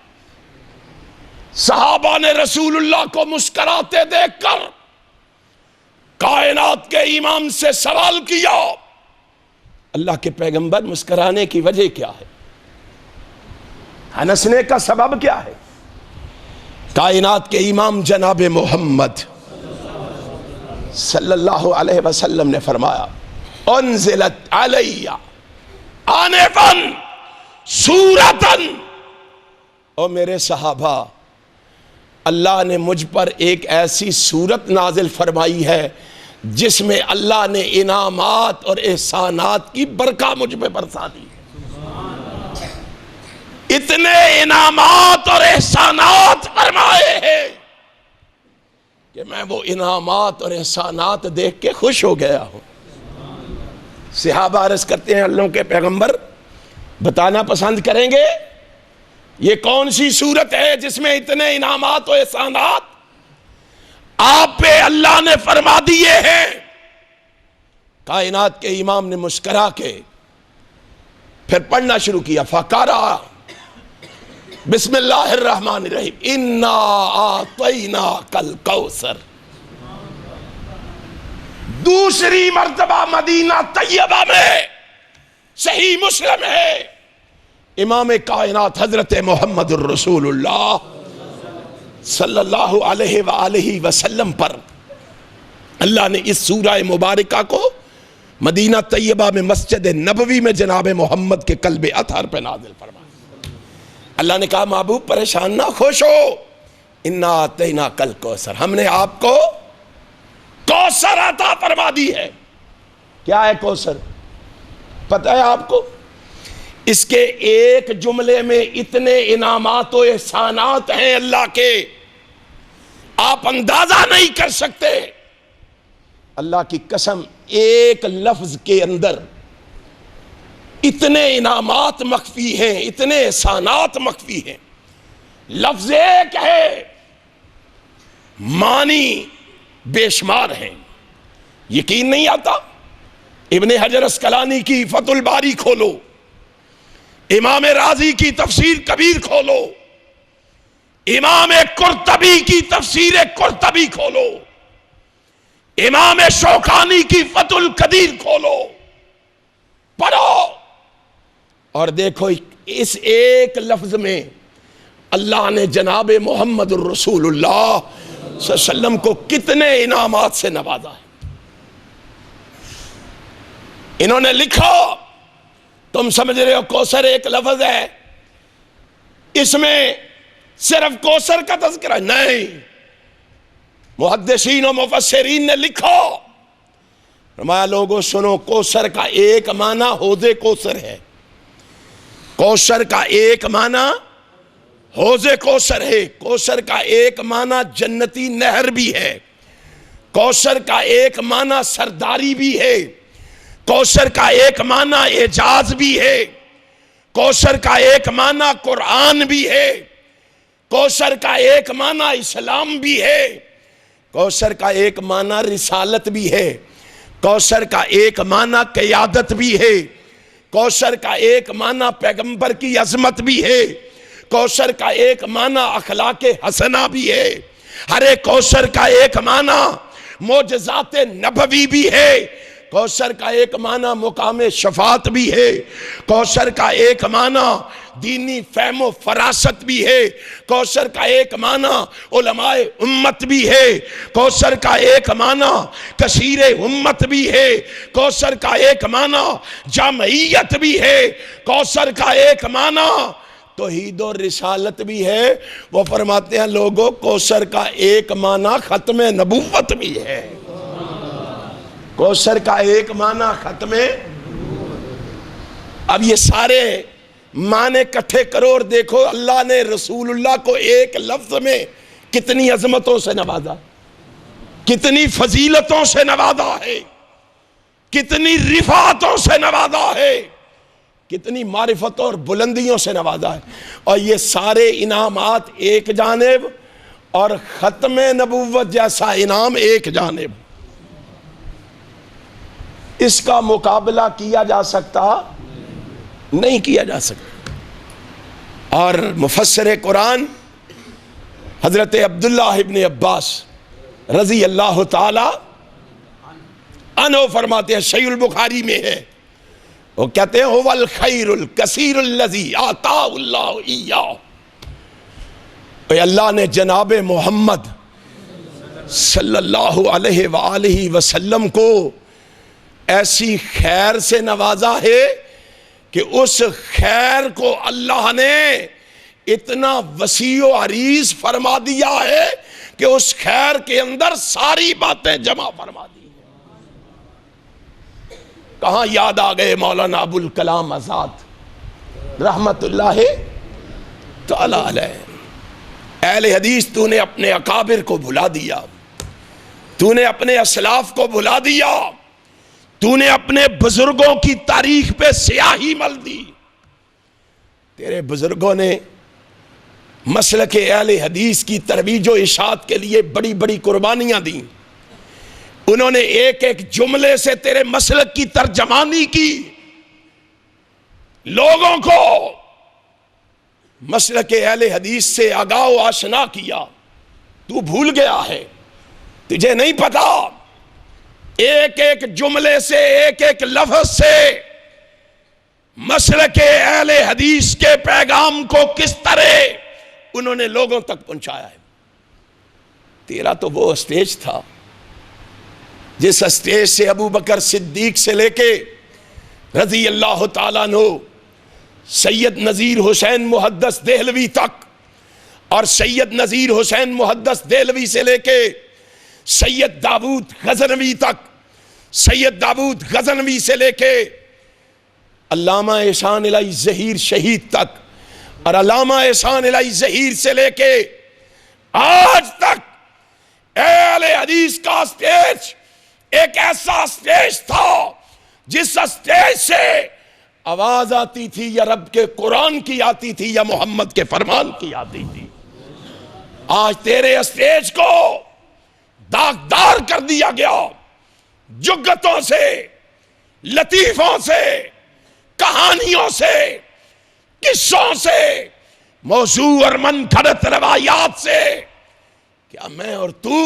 सहाबा ने रसूलुल्लाह को मुस्कुराते देखकर कायनात के इमाम से सवाल किया, अल्लाह के पैगंबर मुस्कुराने की वजह क्या है? हंसने का सबब क्या है? कायनात के इमाम जनाब मोहम्मद सल्लल्लाहु अलैहि वसल्लम ने फरमाया, उन्ज़िलत अलैया आनिफन सूरतन, ओ मेरे सहाबा, अल्लाह ने मुझ पर एक ऐसी सूरत नाजिल फरमाई है जिसमें अल्लाह ने इनामात और एहसानात की बरका मुझ पे बरसा दी। इतने इनामात और एहसानात फरमाए हैं कि मैं वो इनामात और एहसानात देख के खुश हो गया हूं। सहाबा अर्ज़ करते हैं, अल्लाह के पैगंबर बताना पसंद करेंगे ये कौन सी सूरत है जिसमें इतने इनामात और एहसानात आप पे अल्लाह ने फरमा दिए हैं? कायनात के इमाम ने मुस्कुरा के फिर पढ़ना शुरू किया। फकारा बिस्मिल्लाहिर्रहमानिर्रहीम, इन्ना आतैना कल कौसर। दूसरी मर्तबा मदीना तैयबा में सही मुस्लिम है, इमाम कायनात हजरत मोहम्मद रसूलुल्लाह सल्लल्लाहु अलैहि वसल्लम पर अल्लाह ने इस सूरह मुबारका को मदीना तैयबा में मस्जिद नबवी में जनाब मोहम्मद के कल्बे अतहर पे नाज़िल फरमाया। अल्लाह ने कहा, महबूब परेशान ना, खुश हो, इन्ना आतैना कल कौसर, हमने आपको कौसर अता फरमा दी है। क्या है कौसर? पता है आपको? इसके एक जुमले में इतने इनामात और एहसानात हैं अल्लाह के, आप अंदाजा नहीं कर सकते। अल्लाह की कसम, एक लफ्ज के अंदर इतने इनामात मख्फी हैं, इतने एहसानात मख्फी हैं। लफ्ज एक है, मानी बेशुमार हैं। यकीन नहीं आता? इब्ने हजर अस्कलानी की फतुल बारी खोलो, इमाम राजी की तफसीर कबीर खोलो, इमाम कुर्तबी की तफसीर कुर्तबी खोलो, इमाम शौकानी की फतुल कदीर खोलो, पढ़ो और देखो इस एक लफ्ज में अल्लाह ने जनाब मोहम्मद रसूलुल्लाह सल्लल्लाहु अलैहि वसल्लम को कितने इनामात से नवाजा है। इन्होंने लिखा, तुम समझ रहे हो कौसर एक लफ्ज है, इसमें सिर्फ कौसर का तज़किरा नहीं, मुहद्दिसीन और मुफस्सिरीन ने लिखा, फरमाया लोगों सुनो, कौसर का एक माना हौज़े कौसर है, कौसर का एक माना हौज़े कौसर है, कौसर का एक माना जन्नती नहर भी है, कौसर का एक माना सरदारी भी है, कौसर का एक माना एजाज भी है, कौसर का एक माना कुरान भी है, कौसर का एक माना इस्लाम भी है, कौसर का एक माना रिसालत भी है, कौसर का एक माना क़यादत भी है, कौसर का एक माना पैगंबर की अजमत भी है, कौसर का एक माना अखलाके हसना भी है, अरे कौसर का एक माना मोजज़ाते नबवी भी है, कौसर का एक माना मुकामे शफात भी है, कौसर का एक माना दीनी फहमो फरासत भी है, कौसर का एक माना उलमाए उम्मत भी है, कौसर का एक माना कसीरे उम्मत भी है, कौसर का एक माना जामइयत भी है, कौसर का एक माना तौहीद और रिसालत भी है। वो फरमाते हैं लोगों, कौसर का एक माना खत्म नबूवत भी है, कौसर का एक माना खत्म। अब ये सारे माने इकट्ठे करो और देखो अल्लाह ने रसूलुल्लाह को एक लफ्ज में कितनी अजमतों से नवाजा, कितनी फजीलतों से नवाजा है, कितनी रिफातों से नवाजा है, कितनी मारिफतों और बुलंदियों से नवाजा है। और ये सारे इनामात एक जानिब और खत्म नबूवत जैसा इनाम एक जानिब, इसका मुकाबला किया जा सकता नहीं, किया जा सकता। और मुफस्सिर कुरान हजरत अब्दुल्लाह इब्न अब्बास रजी अल्लाह ताला अन्हु फरमाते हैं, सहीहुल बुखारी में है, वो कहते हैं हुवल खैरुल कसीरुल लज़ी आताहुल्लाहु इय्याहु, अल्लाह ने जनाब मोहम्मद सल्लल्लाहु अलैहि वसल्लम को ऐसी खैर से नवाजा है कि उस खैर को अल्लाह ने इतना वसीओ अरीज फरमा दिया है कि उस खैर के अंदर सारी बातें जमा फरमा दी। कहां याद आ गए मौलाना अबुल कलाम आजाद रहमतुल्लाह तआला अलैह। अहले हदीस, तूने अपने अकाबिर को भुला दिया, तूने अपने असलाफ को भुला दिया, तूने अपने बुजुर्गों की तारीख पे स्याही मल दी। तेरे बुजुर्गों ने मसलक अहले हदीस की तरवीज व इशाअत के लिए बड़ी बड़ी कुर्बानियां दी। उन्होंने एक एक जुमले से तेरे मसलक की तर्जमानी की, लोगों को मसलक अहले हदीस से आगाह व आशना किया। तू भूल गया है, तुझे नहीं पता एक एक जुमले से, एक एक लफ्ज से मसलक अहले हदीस के पैगाम को किस तरह उन्होंने लोगों तक पहुंचाया है। तेरा तो वो स्टेज था जिस स्टेज से अबू बकर सिद्दीक से लेके रजी अल्लाह ताला अन्हु सैयद नज़ीर हुसैन मुहद्दस देहलवी तक, और सैयद नज़ीर हुसैन मुहद्दस देहलवी से लेके सैयद दाऊद गज़नवी तक, सैयद दाऊद गज़नवी से लेके अल्लामा एहसान इलाही ज़हीर शहीद तक, और अल्लामा एहसान इलाही ज़हीर से लेके आज तक अहले हदीस का स्टेज एक ऐसा स्टेज था जिस स्टेज से आवाज आती थी या रब के कुरान की आती थी या मोहम्मद के फरमान की आती थी। आज तेरे स्टेज को दागदार कर दिया गया, जुगतों से, लतीफों से, कहानियों से, किस्सों से, मौजू और मनफरत रवायात से क्या मैं और तू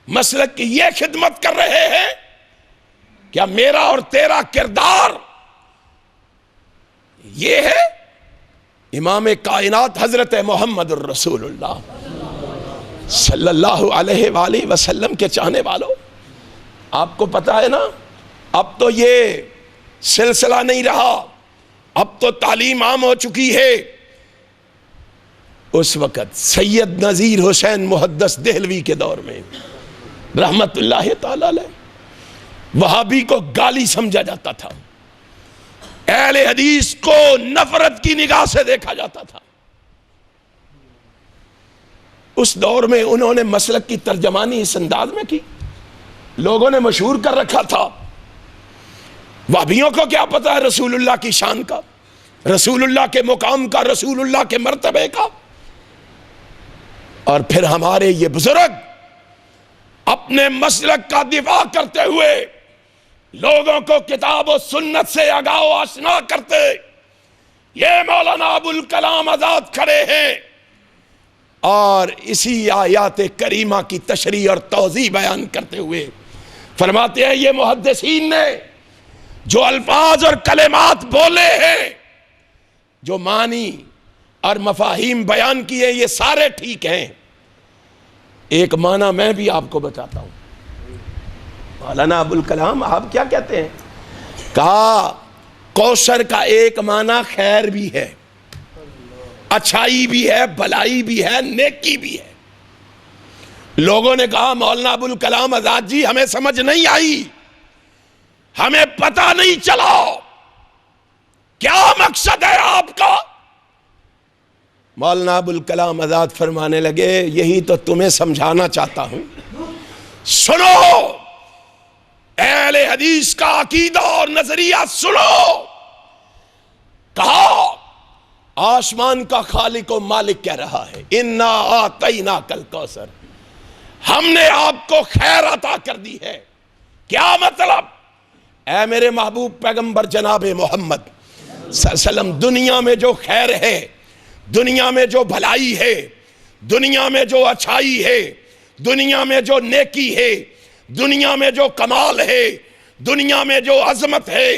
मसलक की ये खिदमत कर रहे हैं? क्या मेरा और तेरा किरदार ये है? इमाम कायनात हजरत मोहम्मद रसूलुल्लाह सल्लल्लाहु अलैहि वसल्लम के चाहने वालों, आपको पता है ना, अब तो ये सिलसिला नहीं रहा, अब तो तालीम आम हो चुकी है। उस वक़्त सैयद नज़ीर हुसैन मुहद्दिस देहलवी के दौर में रहमतुल्लाह ताला अलैह, वहाबी को गाली समझा जाता था, अहले हदीस को नफरत की निगाह से देखा जाता था। उस दौर में उन्होंने मसलक की तर्जमानी इस अंदाज में की, लोगों ने मशहूर कर रखा था। वहाबियों को क्या पता है रसूलुल्लाह की शान का, रसूलुल्लाह के मुकाम का, रसूलुल्लाह के मर्तबे का। और फिर हमारे ये बुजुर्ग अपने मसलक का दिफा करते हुए लोगों को किताब और सुन्नत से आगाह आशना करते, ये मौलाना अबुल कलाम आजाद खड़े हैं और इसी आयात करीमा की तशरीह और तौज़ीह बयान करते हुए फरमाते हैं, ये मुहद्दिसीन ने जो अल्फाज और कलेमात बोले हैं, जो मानी और मफाहीम बयान किए, ये सारे ठीक हैं। एक माना मैं भी आपको बताता हूं। मौलाना अबुल कलाम आप क्या कहते हैं? कहा कौसर का एक माना खैर भी है, अच्छाई भी है, भलाई भी है, नेकी भी है। लोगों ने कहा मौलाना अबुल कलाम आजाद जी हमें समझ नहीं आई, हमें पता नहीं चला, क्या मकसद है आपका? मौलाना अबुल कलाम आजाद फरमाने लगे, यही तो तुम्हें समझाना चाहता हूं। सुनो, अहले हदीस का अकीदा और नजरिया सुनो। कहा आसमान का खालिक और मालिक कह रहा है, इन्ना आतैना कल कौसर, हमने आपको खैर अता कर दी है। क्या मतलब? ऐ मेरे महबूब पैगंबर जनाब मोहम्मद सल्लल्लाहु, दुनिया में जो खैर है, दुनिया में जो भलाई है, दुनिया में जो अच्छाई है, दुनिया में जो नेकी है, दुनिया में जो कमाल है, दुनिया में जो अजमत है,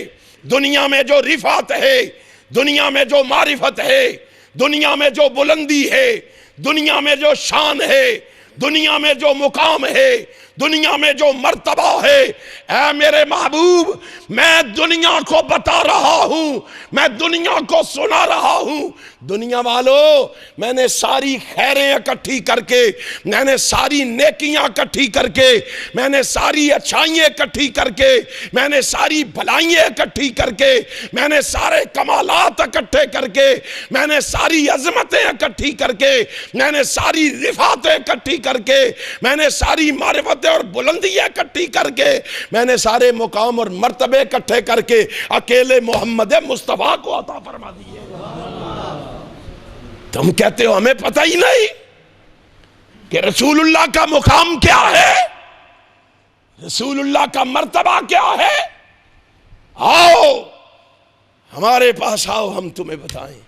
दुनिया में जो रिफात है, दुनिया में जो मारिफत है, दुनिया में जो बुलंदी है, दुनिया में जो शान है, दुनिया में जो मुकाम है, दुनिया में जो मर्तबा है, ऐ मेरे महबूब मैं दुनिया को बता रहा हूं, मैं दुनिया को सुना रहा हूं। दुनिया वालों, मैंने सारी खैरें इकट्ठी करके, मैंने सारी नेकियां इकट्ठी करके, मैंने सारी अच्छाइयां इकट्ठी करके, मैंने सारी भलाइयां इकट्ठी करके, मैंने सारे कमालात इकट्ठे करके, मैंने सारी अजमतें इकट्ठी करके, मैंने सारी रिफातें इकट्ठी करके, मैंने सारी मारिफतें और बुलंदियां इकट्ठी करके, मैंने सारे मुकाम और मर्तबे इकट्ठे करके अकेले मोहम्मद मुस्तफा को अता फरमा दिए। तुम कहते हो हमें पता ही नहीं कि रसूलुल्लाह का मुकाम क्या है, रसूलुल्लाह का मर्तबा क्या है। आओ हमारे पास आओ, हम तुम्हें बताएं।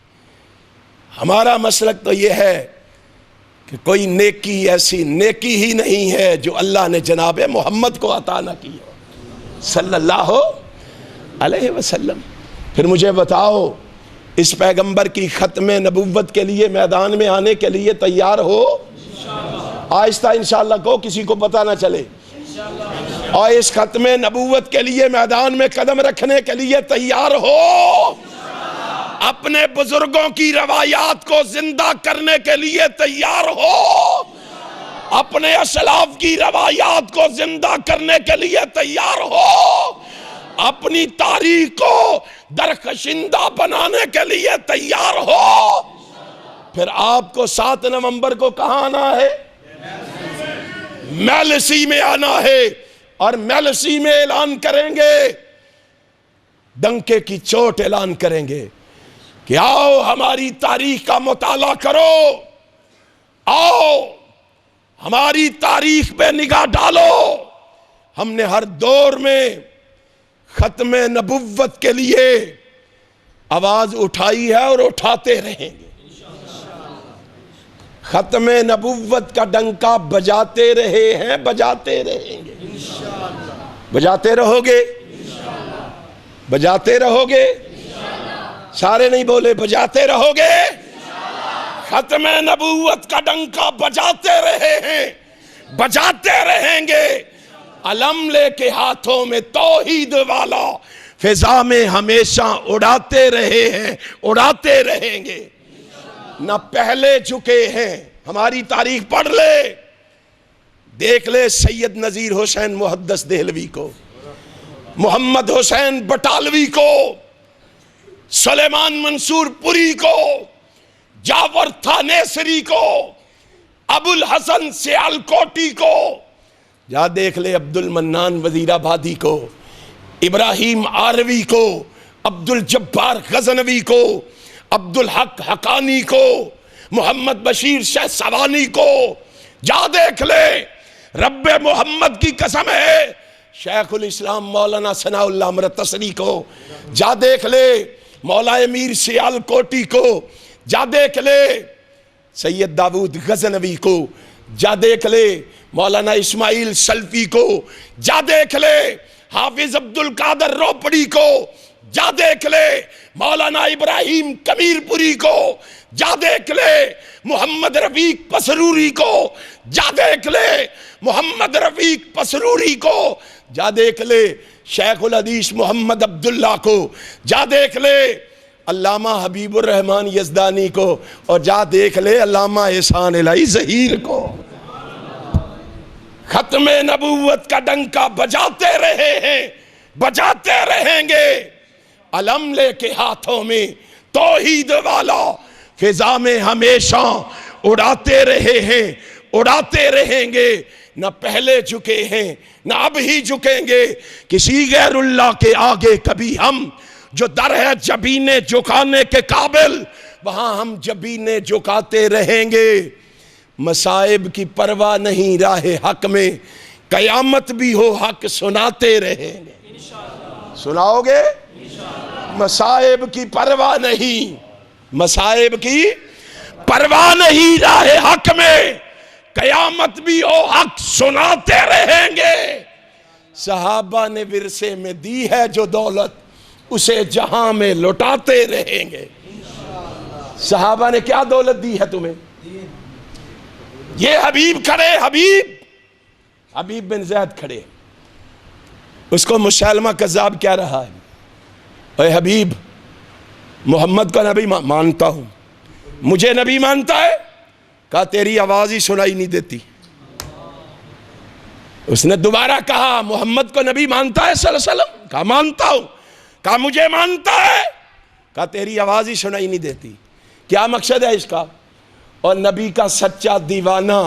हमारा मसलक तो यह है कि कोई नेकी ऐसी नेकी ही नहीं है जो अल्लाह ने जनाब मोहम्मद को अता न की हो सल्लल्लाहु अलैहि वसल्लम। फिर मुझे बताओ, इस पैगंबर की खत्मे नबुव्वत के लिए मैदान में आने के लिए तैयार हो? आहिस्ता इंशाअल्लाह को, किसी को पता ना चले। और इस खत्मे नबुव्वत के लिए मैदान में कदम रखने के लिए तैयार हो? अपने बुजुर्गों की रवायात को जिंदा करने के लिए तैयार हो? अपने असलाफ की रवायात को जिंदा करने के लिए तैयार हो? अपनी तारीख को दरखशिंदा बनाने के लिए तैयार हो? फिर आपको 7 नवंबर को कहां आना है? मेलसी में आना है। और मेलसी में ऐलान करेंगे, डंके की चोट ऐलान करेंगे कि आओ हमारी तारीख का मुताला करो, आओ हमारी तारीख पे निगाह डालो। हमने हर दौर में खत्मे नबुव्वत के लिए आवाज उठाई है और उठाते रहेंगे। खत्म नबुव्वत का डंका बजाते रहे हैं, बजाते रहेंगे। बजाते रहोगे, बजाते रहोगे, सारे नहीं बोले, बजाते रहोगे। खत्म नबुव्वत का डंका बजाते रहे हैं, बजाते रहेंगे। अलम लेके हाथों में तौहीद वाला फिजा में हमेशा उड़ाते रहे हैं, उड़ाते रहेंगे। न पहले झुके हैं, हमारी तारीख पढ़ ले, देख ले सैयद नजीर हुसैन मुहद्दस देहलवी को, मोहम्मद हुसैन बटालवी को, सुलेमान मंसूर पुरी को, जावर थानेसरी को, अबुल हसन सियालकोटी को, जा देख ले अब्दुल मन्नान वजीराबादी को, इब्राहिम आरवी को, अब्दुल जब्बार गजनवी को, अब्दुल हक हकानी को, मोहम्मद बशीर शाह सवानी को। जा देख ले, रब्बे मोहम्मद की कसम है, शेखुल इस्लाम मौलाना सनाउल्लाह अमृतसरी को। जा देख ले, मौला मीर सियालकोटी को। जा देख ले, सैयद दाऊद गजनवी को। जा देख ले, मौलाना इस्माइल सल्फी को। जा देख ले, हाफिज अब्दुल कादर रोपड़ी को। जा देख ले, मौलाना इब्राहिम कमीरपुरी को। जा देख ले, मोहम्मद रफीक पसरूरी को। जा देख ले, मोहम्मद रफीक पसरूरी को। जा देख ले, शेखुल हदीस मोहम्मद अब्दुल्ला को। जा देख ले, अल्लामा हबीबुर रहमान यज़दानी को। और जा देख ले, अल्लामा एहसान इलाही ज़हीर को। खत्म नबूवत का डंका बजाते रहे हैं, बजाते रहेंगे। अलम लेके हाथों में तौहीद वाला फिजा में हमेशा उड़ाते रहे हैं, उड़ाते रहेंगे। न पहले झुके हैं, न अब ही झुकेंगे किसी गैरुल्लाह के आगे कभी हम। जो दर है जबीने झुकाने के काबिल, वहां हम जबीने झुकाते रहेंगे। मसाइब की परवाह नहीं राहे हक में, कयामत भी हो हक सुनाते रहेंगे। सुनाओगे? मसाइब की परवाह नहीं, मसाइब की परवाह नहीं राहे हक में, कयामत भी हो हक सुनाते रहेंगे। सहाबा ने विरसे में दी है जो दौलत, उसे जहां में लुटाते रहेंगे। सहाबा ने क्या दौलत दी है तुम्हें? ये हबीब खड़े, हबीब बिन ज़ैद खड़े, उसको मुसैलमा कज़्ज़ाब क्या रहा है, अरे हबीब मोहम्मद का नबी मानता हूं, मुझे नबी मानता है? कहा तेरी आवाज ही सुनाई नहीं देती। उसने दोबारा कहा मोहम्मद को नबी मानता है सल्लल्लाहु अलैहि वसल्लम? कहा मानता हूं। कहा मुझे मानता है? कहा तेरी आवाज ही सुनाई नहीं देती। क्या मकसद है इसका? और नबी का सच्चा दीवाना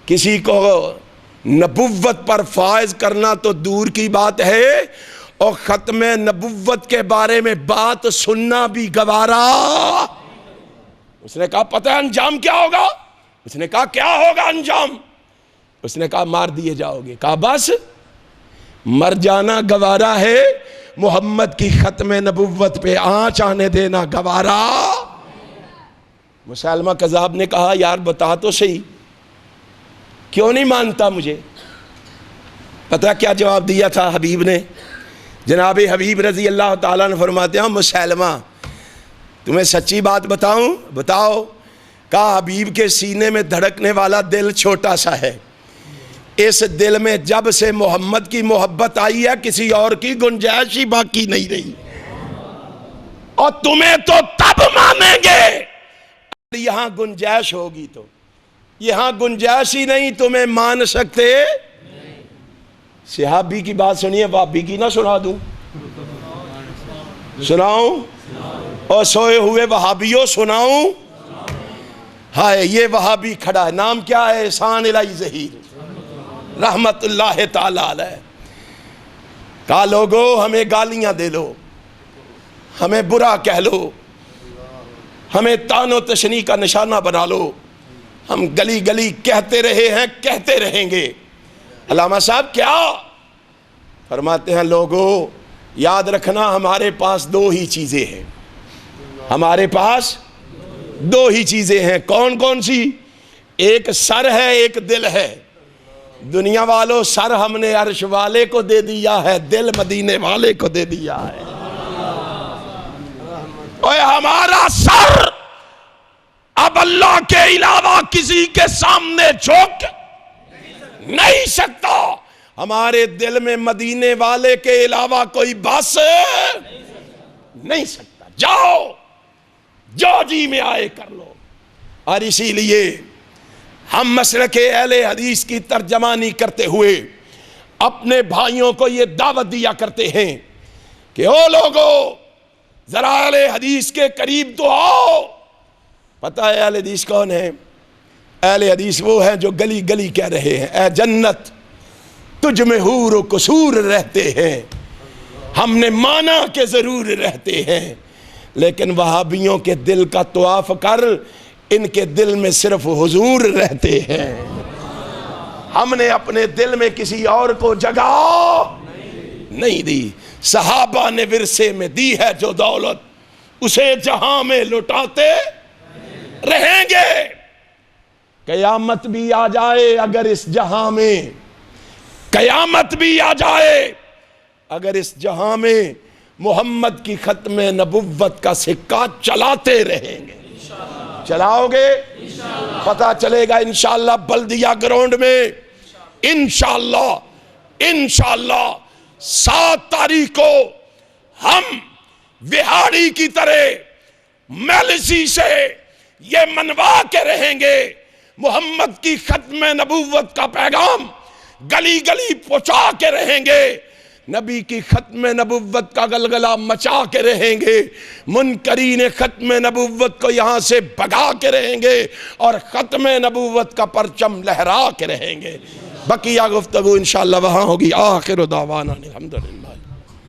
किसी को नबुव्वत पर फायज करना तो दूर की बात है, और खत्म नबुव्वत के बारे में बात सुनना भी गवारा। उसने कहा पता है अंजाम क्या होगा? उसने कहा क्या होगा अंजाम? उसने कहा मार दिए जाओगे। कहा बस मर जाना गवारा है, मोहम्मद की खत्म नबुव्वत पे आंच आने देना गवारा। मुसैलमा कज़्ज़ाब ने कहा यार बता तो सही, क्यों नहीं मानता मुझे? पता क्या जवाब दिया था हबीब ने? जनाब हबीब रजी अल्लाह ताला ने फरमाते हैं मुसैलमा तुम्हें सच्ची बात बताऊं? बताओ। कहा हबीब के सीने में धड़कने वाला दिल छोटा सा है, इस दिल में जब से मोहम्मद की मोहब्बत आई है किसी और की गुंजाइश ही बाकी नहीं रही, और तुम्हें तो तब मानेंगे यहां गुंजाइश होगी। तो यहां गुंजाइश ही नहीं, तुम्हें मान सकते। सहाबी की बात सुनिए, वाबी की ना सुना दूं? सुनाऊं? और सोए हुए वहाबियों सुनाऊं? हाय ये वहाबी खड़ा है, नाम क्या है? एहसान इलाही ज़हीर रहमतुल्लाह ताला अलैह। कहा लोगो हमें गालियां दे लो, हमें बुरा कह लो, हमें तानो तशनी का निशाना बना लो, हम गली गली कहते रहे हैं, कहते रहेंगे। अल्लामा साहब क्या फरमाते हैं? लोगों याद रखना हमारे पास दो ही चीजें हैं, हमारे पास दो ही चीजें हैं। कौन कौन सी? एक सर है, एक दिल है। दुनिया वालों, सर हमने अर्श वाले को दे दिया है, दिल मदीने वाले को दे दिया है। ओए हमारा सर अब अल्लाह के अलावा किसी के सामने झुक नहीं सकता। हमारे दिल में मदीने वाले के अलावा कोई बस नहीं सकता। जाओ जो जी में आए कर लो। और इसीलिए हम मसलके अहले हदीस की तर्जमानी करते हुए अपने भाइयों को ये दावत दिया करते हैं कि ओ लोगो, जरा अहले हदीस के करीब तो आओ। पता है अहले हदीस कौन है? अहले हदीस वो है जो गली गली कह रहे हैं, ए जन्नत तुझ में हूर कसूर रहते हैं। हमने माना के जरूर रहते हैं, लेकिन वहाबियों के दिल का तवाफ कर, इनके दिल में सिर्फ हुजूर रहते हैं। हमने अपने दिल में किसी और को जगह नहीं दी। सहाबा ने विरसे में दी है जो दौलत, उसे जहां में लुटाते रहेंगे। कयामत भी आ जाए अगर इस जहां में, कयामत भी आ जाए अगर इस जहां में, मोहम्मद की खत्म नबुव्वत का सिक्का चलाते रहेंगे। चलाओगे? पता चलेगा इंशाअल्लाह बल्दिया ग्राउंड में। इंशाअल्लाह 7 तारीख को हम विहाड़ी की तरह मेलसी से ये मनवा के रहेंगे, मोहम्मद की खत्म नबुव्वत का पैगाम गली गली पहुंचा के रहेंगे, नबी की खत्म नबुव्वत का गलगला मचा के रहेंगे, मुनकरीन खत्म नबुव्वत को यहाँ से भगा के रहेंगे और खत्म नबुव्वत का परचम लहरा के रहेंगे। बकिया गुफ्तगू इंशाअल्लाह वहाँ होगी। आखिर दावाना अल्हम्दुलिल्लाह।